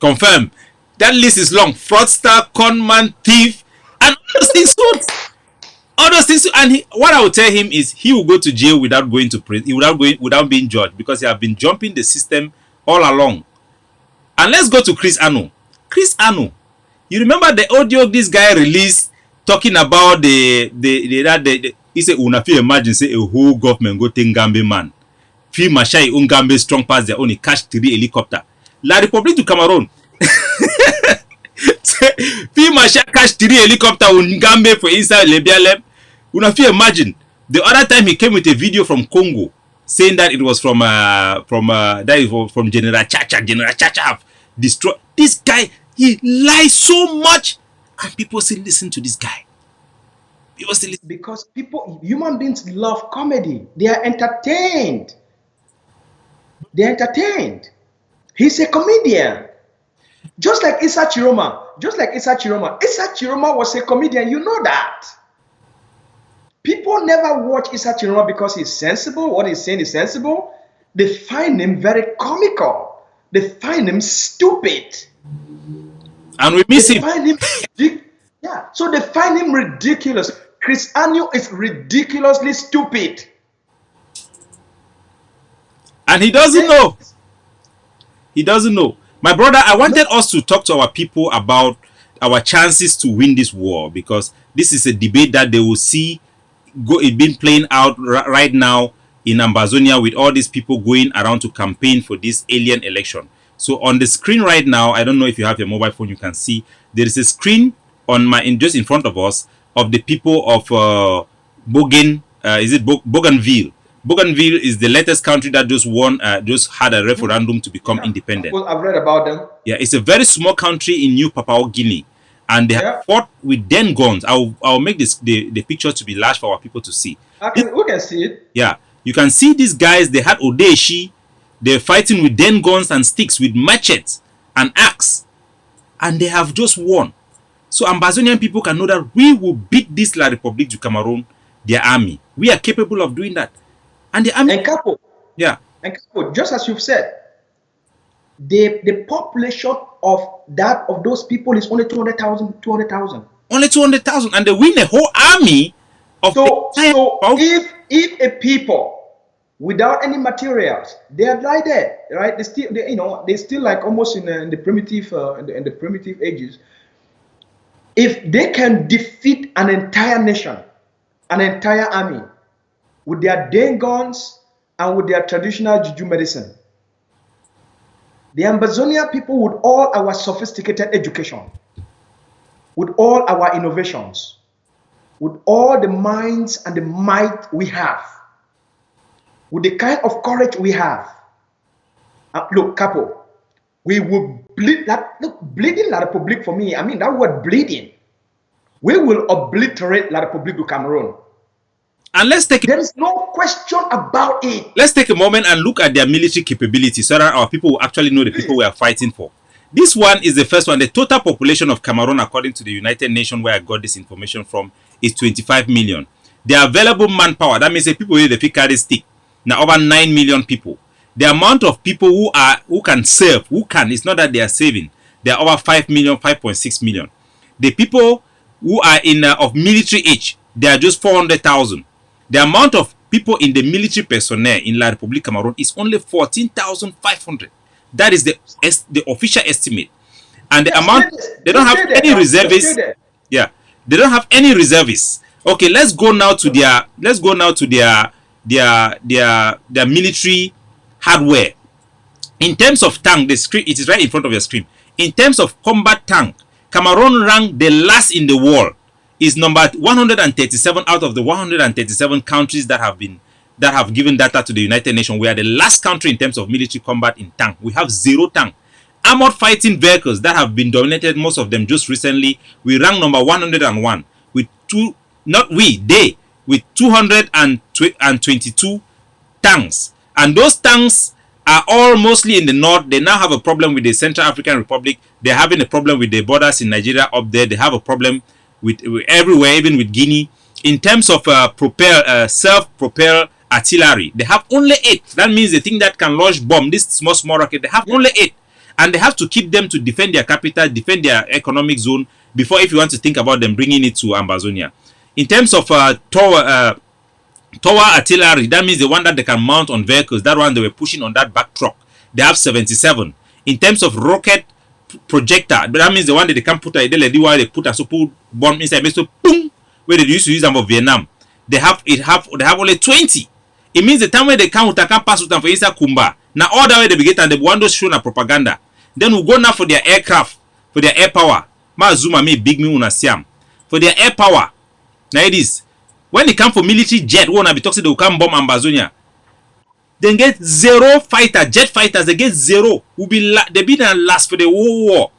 Confirm. That list is long. Fraudster, con man, thief, and all those things. All those things, and what I will tell him is he will go to jail without going to prison, without being judged, because he have been jumping the system all along. And let's go to Chris Anu. Chris Anu, you remember the audio this guy released talking about the he said, "Una fi imagine say a whole government go take Gambe man, fi mashai Gambe strong pass their own catch 3 helicopter, La Republic to Cameroon." Fi mashai catch 3 helicopter Gambe for inside Lebialem. Una fi imagine. The other time he came with a video from Congo saying that it was from General Chacha. General Chacha have destroyed this guy. He lies so much, and people still listen to this guy. People still listen. Because human beings love comedy. They are entertained. They're entertained. He's a comedian. Just like Issa Chiroma. Issa Chiroma was a comedian. You know that. People never watch Issa Chiroma because he's sensible. What he's saying is sensible. They find him very comical. They find him stupid. And we miss him. Yeah, so they find him ridiculous. Chris Anu is ridiculously stupid. And he doesn't know. He doesn't know. My brother, I wanted us to talk to our people about our chances to win this war, because this is a debate that they will see it being playing out right now in Ambazonia, with all these people going around to campaign for this alien election. So on the screen right now, I don't know if you have your mobile phone, you can see there is a screen on just in front of us of the people of Bougainville. Bougainville is the latest country that just had a referendum to become independent. I've read about them. Yeah, it's a very small country in New Papua Guinea, and they have fought with den guns. I'll make the picture to be large for our people to see. We can see it. Yeah, you can see these guys. They had Odeshi. They're fighting with den guns and sticks, with machetes and axe, and they have just won. So Ambazonian people can know that we will beat this La République du Cameroon, their army. We are capable of doing that. And the army. And Capo. Yeah. And Capo, just as you've said, the population of those people is only 200,000. Only 200,000, and they win a whole army of. So if a people without any materials, they are right there, right? They still like almost in the primitive ages. If they can defeat an entire nation, an entire army, with their den guns and with their traditional juju medicine, the Ambazonia people, with all our sophisticated education, with all our innovations, with all the minds and the might we have, with the kind of courage we have, look, Capo, we will bleed that. Look, bleeding La République for me, I mean, that word bleeding, we will obliterate La République du Cameroon. And there is no question about it. Let's take a moment and look at their military capability so that our people will actually know the people we are fighting for. This one is the first one. The total population of Cameroon, according to the United Nations, where I got this information from, is 25 million. The available manpower, that means the people with the carry stick, now over 9 million people. The amount of people who can serve, it's not that they are saving, they are over 5 million, 5.6 million. The people who are in of military age, they are just 400,000. The amount of people in the military personnel in La République Cameroon is only 14,500. That is the official estimate. And the amount, they don't have any reservists. Yeah, they don't have any reservists. Okay, let's go now to their military hardware. In terms of tank, the screen, it is right in front of your screen. In terms of combat tank, Cameroon ranked the last in the world. Is number 137 out of the 137 countries that have given data to the United Nations. We are the last country in terms of military combat in tank. We have 0 tank. Armored fighting vehicles that have been dominated, most of them just recently, we rank number 101 with with 222 tanks. And those tanks are all mostly in the north. They now have a problem with the Central African Republic. They're having a problem with the borders in Nigeria up there. They have a problem with everywhere, even with Guinea. In terms of self-propelled artillery, they have only 8. That means the thing that can launch bomb, this small rocket, they have only 8. And they have to keep them to defend their capital, defend their economic zone, before if you want to think about them bringing it to Ambazonia. In terms of tower artillery, that means the one that they can mount on vehicles, that one they were pushing on that back truck, they have 77. In terms of rocket projector, that means the one that they can put they put a super bomb inside, so boom, where they used to use them for Vietnam. They have only 20. It means the time where they can pass with them for inside Kumba. Now all that way they begin and they want to show na propaganda. Then we go now for their aircraft, for their air power. Ma Zuma me big me una siam. For their air power. Now it is. When they come for military jet, we wanna be talking they will come bomb Ambazonia. They get 0 fighter, jet fighters, they get 0. They be the last for the whole war.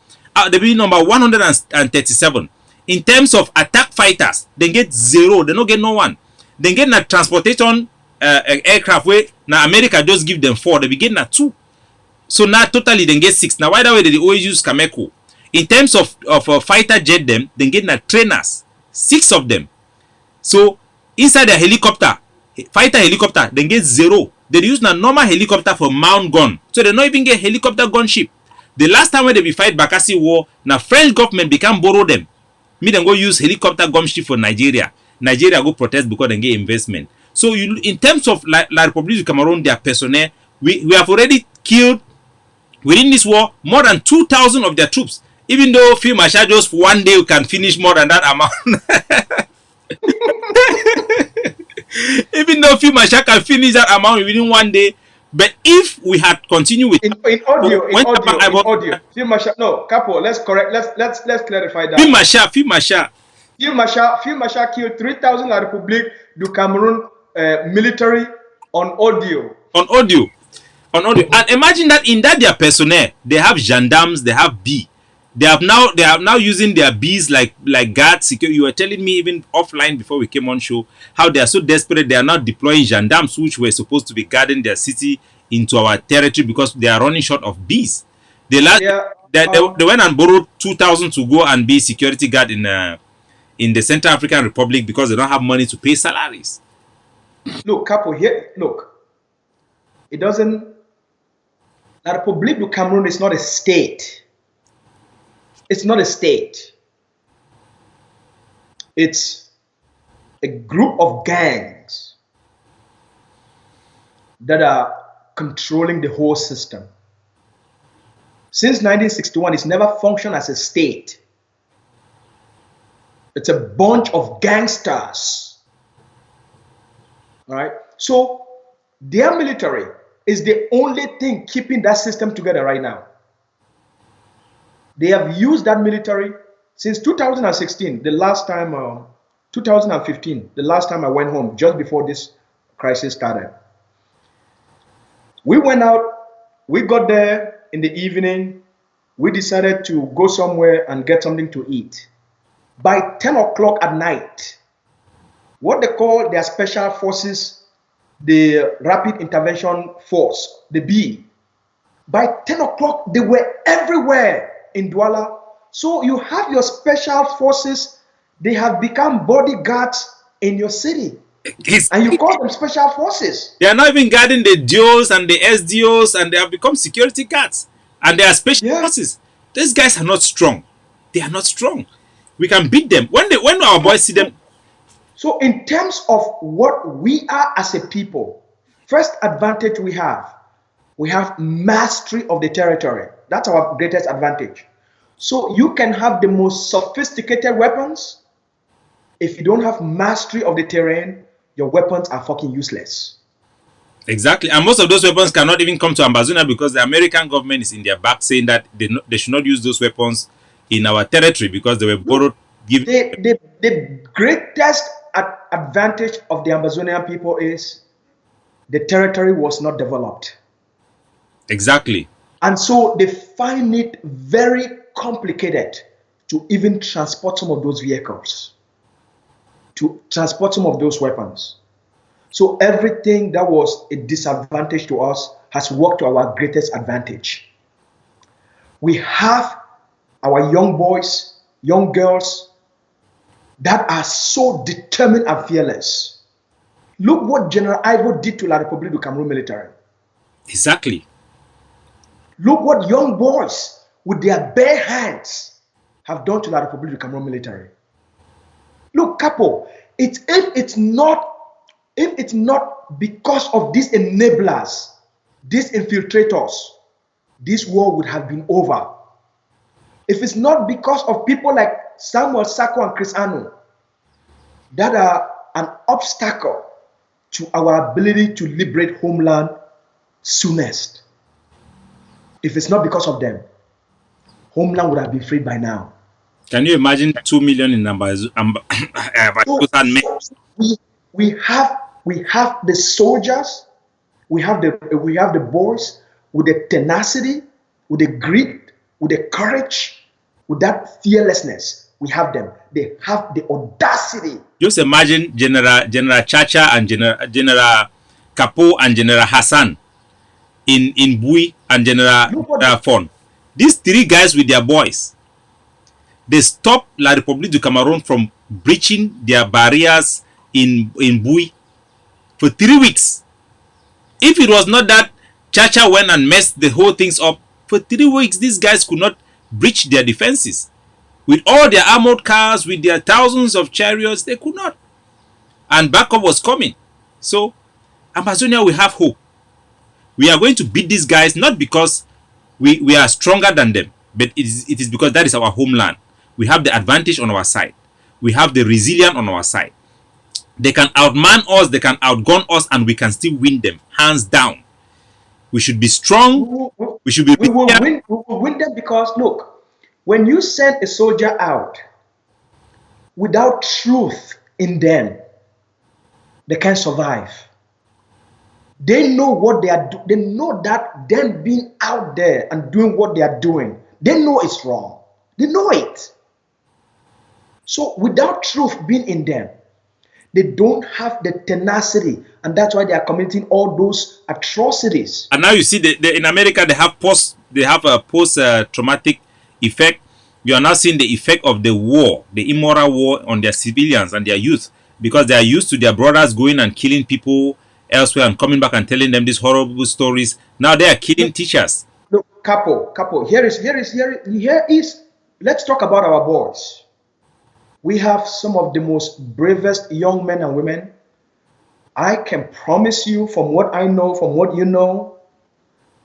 They be number 137. In terms of attack fighters, they get 0. They don't get no one. They get na transportation aircraft where now America just give them 4. They be getting na 2. So now totally they get 6. Now why that way they always use Kameko? In terms of fighter jet them, they get na trainers, 6 of them. So inside the helicopter, fighter helicopter, they get 0. They use a normal helicopter for mount gun. So they don't even get helicopter gunship. The last time when they be fight Bakassi war, now French government become borrow them. Me then go use helicopter gunship for Nigeria. Nigeria go protest because they get investment. So you, in terms of La République du Cameroon, their personnel, we have already killed within this war more than 2,000 of their troops. Even though Phil Marshal just one day can finish more than that amount. Even though Phil Marshal can finish that amount within one day, but if we had continued with in audio, Phil Marshal, no, Capo, let's clarify that. Phil Marshal killed 3,000 La République du Cameroon military on audio. And imagine that in that their personnel, they have gendarmes, they have B. They are now using their bees like guard security. You were telling me even offline before we came on show how they are so desperate. They are now deploying gendarmes which were supposed to be guarding their city into our territory because they are running short of bees. They went and borrowed 2,000 to go and be security guard in the Central African Republic because they don't have money to pay salaries. Look, Capo, here, look. It doesn't. La République du Cameroon is not a state. It's not a state. It's a group of gangs that are controlling the whole system. Since 1961, it's never functioned as a state. It's a bunch of gangsters. All right? So their military is the only thing keeping that system together right now. They have used that military since 2016, the last time, 2015, the last time I went home, just before this crisis started. We went out, we got there in the evening, we decided to go somewhere and get something to eat. By 10 o'clock at night, what they call their special forces, the Rapid Intervention Force, the B, by 10 o'clock, they were everywhere in Douala. So you have your special forces, they have become bodyguards in your city. And you call them special forces. They are not even guarding the DOs and the SDOs, and they have become security guards. And they are special forces. These guys are not strong. They are not strong. We can beat them. When our boys see them. So in terms of what we are as a people, first advantage we have mastery of the territory. That's our greatest advantage. So you can have the most sophisticated weapons. If you don't have mastery of the terrain, your weapons are fucking useless. Exactly. And most of those weapons cannot even come to Ambazonia because the American government is in their back saying that they should not use those weapons in our territory because they were borrowed. The greatest advantage of the Ambazonian people is the territory was not developed. Exactly. And so they find it very complicated to even transport some of those vehicles, to transport some of those weapons. So everything that was a disadvantage to us has worked to our greatest advantage. We have our young boys, young girls that are so determined and fearless. Look what General Ivo did to La République du Cameroon military. Exactly. Look what young boys with their bare hands have done to La République du Cameroon military. Look, Capo, if it's not because of these enablers, these infiltrators, this war would have been over. If it's not because of people like Samuel Sako and Chris Anu that are an obstacle to our ability to liberate homeland soonest, if it's not because of them, homeland would have been freed by now. Can you imagine 2 million in numbers? We have the soldiers, we have the boys with the tenacity, with the grit, with the courage, with that fearlessness. We have them. They have the audacity. Just imagine General Chacha and General Kapo and General Hassan in Bui and General Fon. These three guys with their boys, they stopped La République du Cameroun from breaching their barriers in Bui for 3 weeks. If it was not that Chacha went and messed the whole things up, for 3 weeks these guys could not breach their defenses. With all their armored cars, with their thousands of chariots, they could not. And backup was coming. So, Amazonia, we have hope. We are going to beat these guys not because we are stronger than them, but it is because that is our homeland. We have the advantage on our side. We have the resilience on our side. They can outman us, they can outgun us, and we can still win them, hands down. We should be strong. We will win them because, look, when you send a soldier out without truth in them, they can't survive. They know what they are doing. They know that them being out there and doing what they are doing, they know it's wrong. They know it. So without truth being in them, they don't have the tenacity, and that's why they are committing all those atrocities. And now you see, in America they have a post-traumatic effect. You are now seeing the effect of the war, the immoral war on their civilians and their youth, because they are used to their brothers going and killing people elsewhere and coming back and telling them these horrible stories. Now they are killing teachers. Look, Capo, here is. Let's talk about our boys. We have some of the most bravest young men and women. I can promise you, from what I know, from what you know,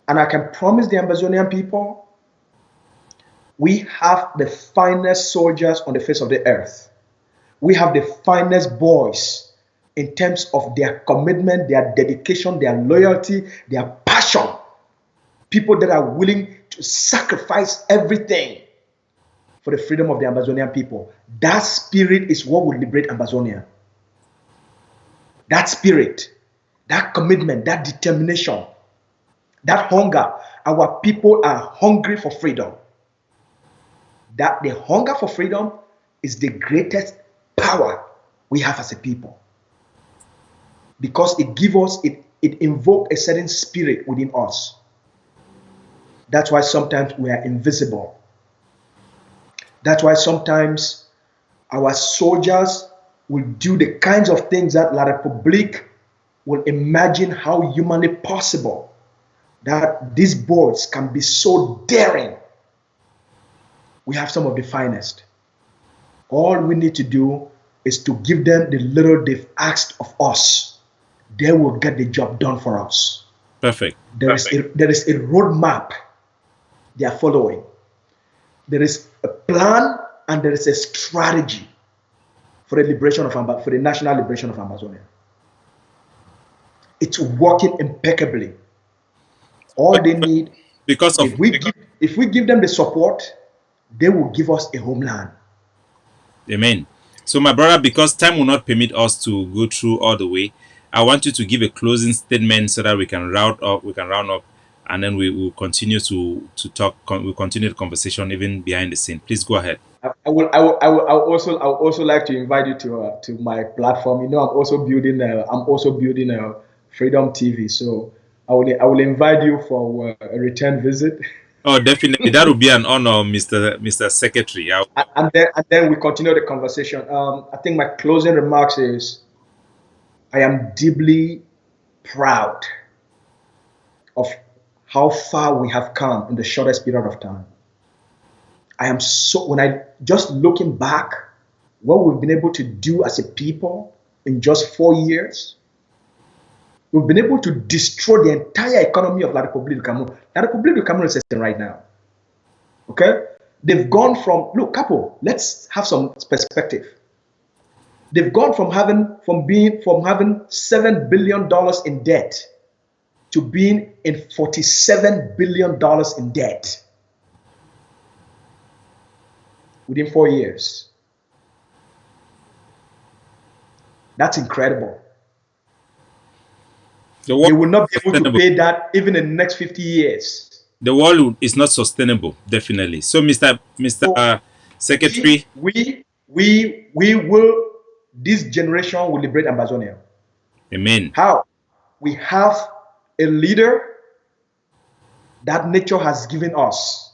and I can promise the Ambazonian people, we have the finest soldiers on the face of the earth. We have the finest boys in terms of their commitment, their dedication, their loyalty, their passion. People that are willing to sacrifice everything for the freedom of the Ambazonian people. That spirit is what will liberate Ambazonia. That spirit, that commitment, that determination That hunger, our people are hungry for freedom. That the hunger for freedom is the greatest power we have as a people. Because it gives us, it invokes a certain spirit within us. That's why sometimes we are invisible. That's why sometimes our soldiers will do the kinds of things that La République will imagine how humanly possible that these boys can be so daring. We have some of the finest. All we need to do is to give them the little they've asked of us. They will get the job done for us. Perfect. There is a roadmap they are following. There is a plan and there is a strategy for the liberation of for the national liberation of Amazonia. It's working impeccably. All they need, because of if we give them the support, they will give us a homeland. Amen. So, my brother, because time will not permit us to go through all the way, I want you to give a closing statement so that we can round up. And then we will continue to talk. We'll continue the conversation even behind the scene. Please go ahead. I will also like to invite you to my platform. You know, I'm also building a Freedom TV. So I will invite you for a return visit. Oh, definitely, that would be an honor, Mr. Secretary. And then we continue the conversation. I think my closing remarks is, I am deeply proud of how far we have come in the shortest period of time. When I just looking back, what we've been able to do as a people in just 4 years, we've been able to destroy the entire economy of La République du Cameroun. La République du Cameroun is system right now. Okay? They've gone from, look, Capo, let's have some perspective. They've gone from having $7 billion in debt to being in $47 billion in debt within 4 years. That's incredible. They will not be able to pay that even in the next 50 years. The world is not sustainable, definitely. So, Mr. Secretary, we will. This generation will liberate Amazonia. Amen. How? We have a leader that nature has given us.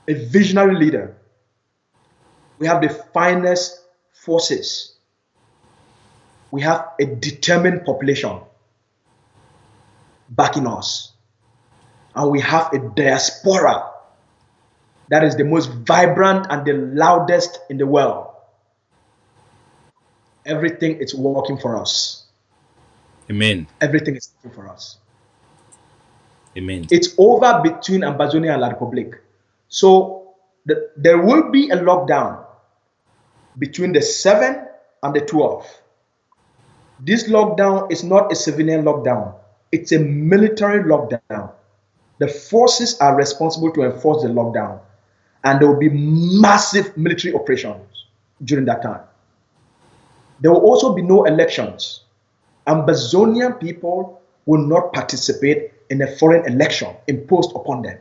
A visionary leader. We have the finest forces. We have a determined population backing us. And we have a diaspora that is the most vibrant and the loudest in the world. Everything is working for us. Amen. Everything is working for us. Amen. It's over between Amazonia and La République. So there will be a lockdown between the 7th and the 12th. This lockdown is not a civilian lockdown. It's a military lockdown. The forces are responsible to enforce the lockdown. And there will be massive military operations during that time. There will also be no elections. Amazonian people will not participate in a foreign election imposed upon them.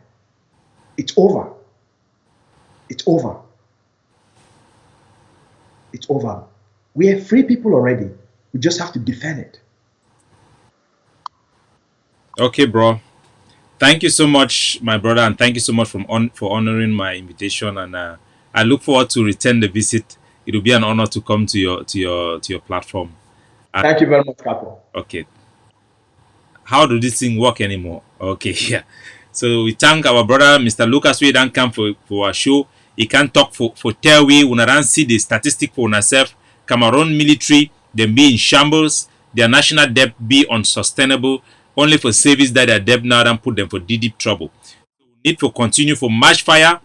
It's over. It's over. It's over. We are free people already. We just have to defend it. Okay, bro. Thank you so much, my brother, and thank you so much for honoring my invitation. And I look forward to return the visit. It will be an honor to come to your platform. Thank you very much, Capo. Okay. How do this thing work anymore? Okay, yeah. So we thank our brother, Mr. Lucas Asue, don't come for our show. He can talk for tell we when I see the statistic for ourselves. Cameroon military, them be in shambles, their national debt be unsustainable, only for service that their debt now and put them for deep trouble. We need to continue for march fire.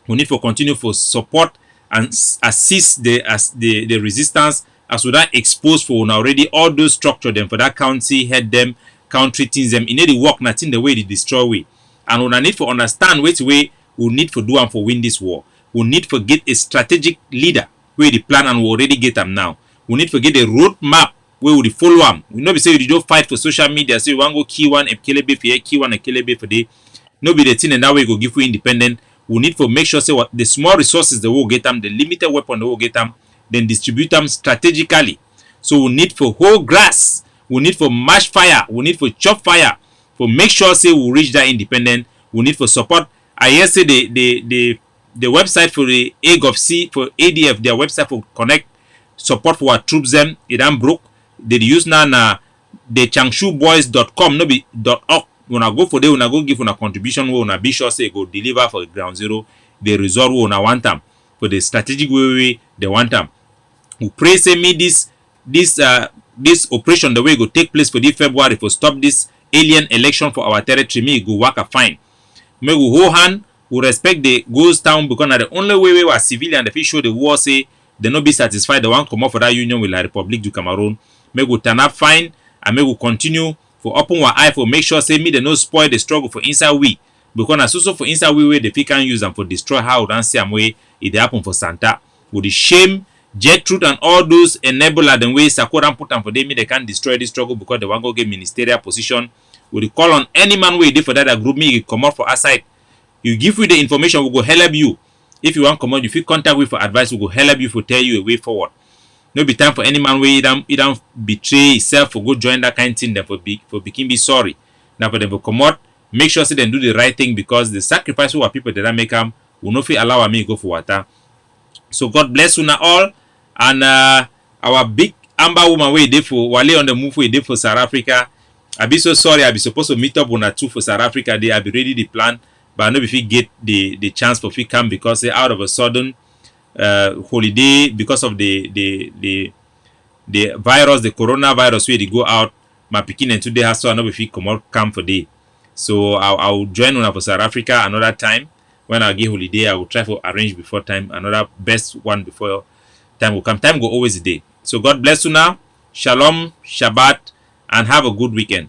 We need to continue for support and assist the resistance as we don't expose for already all those structure them for that county, head them, country things them. In the work, nothing the way they destroy we. And we need to understand which way we need to do and for win this war. We need to get a strategic leader where the plan and we already get them now. We need to get a roadmap we will follow am. We no be say you don't fight for social media, say you want go key one Ekelebe for here, key one Ekelebe for there. No be the thing and that way go give you independent. We need to make sure say what the small resources they will get them, the limited weapon they will get them, then distribute them strategically. So we need for whole grass, we need for mash fire, we need for chop fire, for make sure say we reach that independent. We need for support. I hear say the website for the AGOFC for ADF, their website for connect support for our troops them it done broke. They use now na the changshuboys.com no be .org. Una go for there, una go give una contribution we una be sure say go deliver for ground zero the result we una want them for the strategic way they want them. We pray say me this operation the way it go take place for this February for stop this alien election for our territory. Me go work a fine. Me go hold hand. We respect the ghost town because na the only way we were civilian the fit show the war say they no be satisfied. They want come up for that union with la Republic du Cameroon. Me go turn up fine and me go continue for open one eye for make sure say me they no spoil the struggle for inside we because na so for inside we where the fit can use them for destroy how we don't see am way it happen for Santa with the shame. Jet Truth and all those enabler the way Sakura put them for them, they can't destroy this struggle because they want to get ministerial position. We call on any man way for that group me come out for our side. You give you the information, we go help you. If you want come out, if you contact with for advice, we go help you for tell you a way forward. No be time for any man way he don't betray himself for go join that kind of thing. Then for begin be sorry. Now for them to come out, make sure say they do the right thing because the sacrifice for people that make them will not feel allow me go for water. So God bless you now all. And our big amber woman way there for Wale on the move way there for South Africa. I be so sorry. I be supposed to meet up on a two for South Africa. They I be ready the plan, but I know if we get the chance for we come because they out of a sudden holiday because of the virus, the coronavirus where they go out. My picking and today has so I know if we come for day. So I'll join on for South Africa another time. When I get holiday, I will try to arrange before time another best one before. Time will come. Time go always a day. So God bless you now. Shalom, Shabbat, and have a good weekend.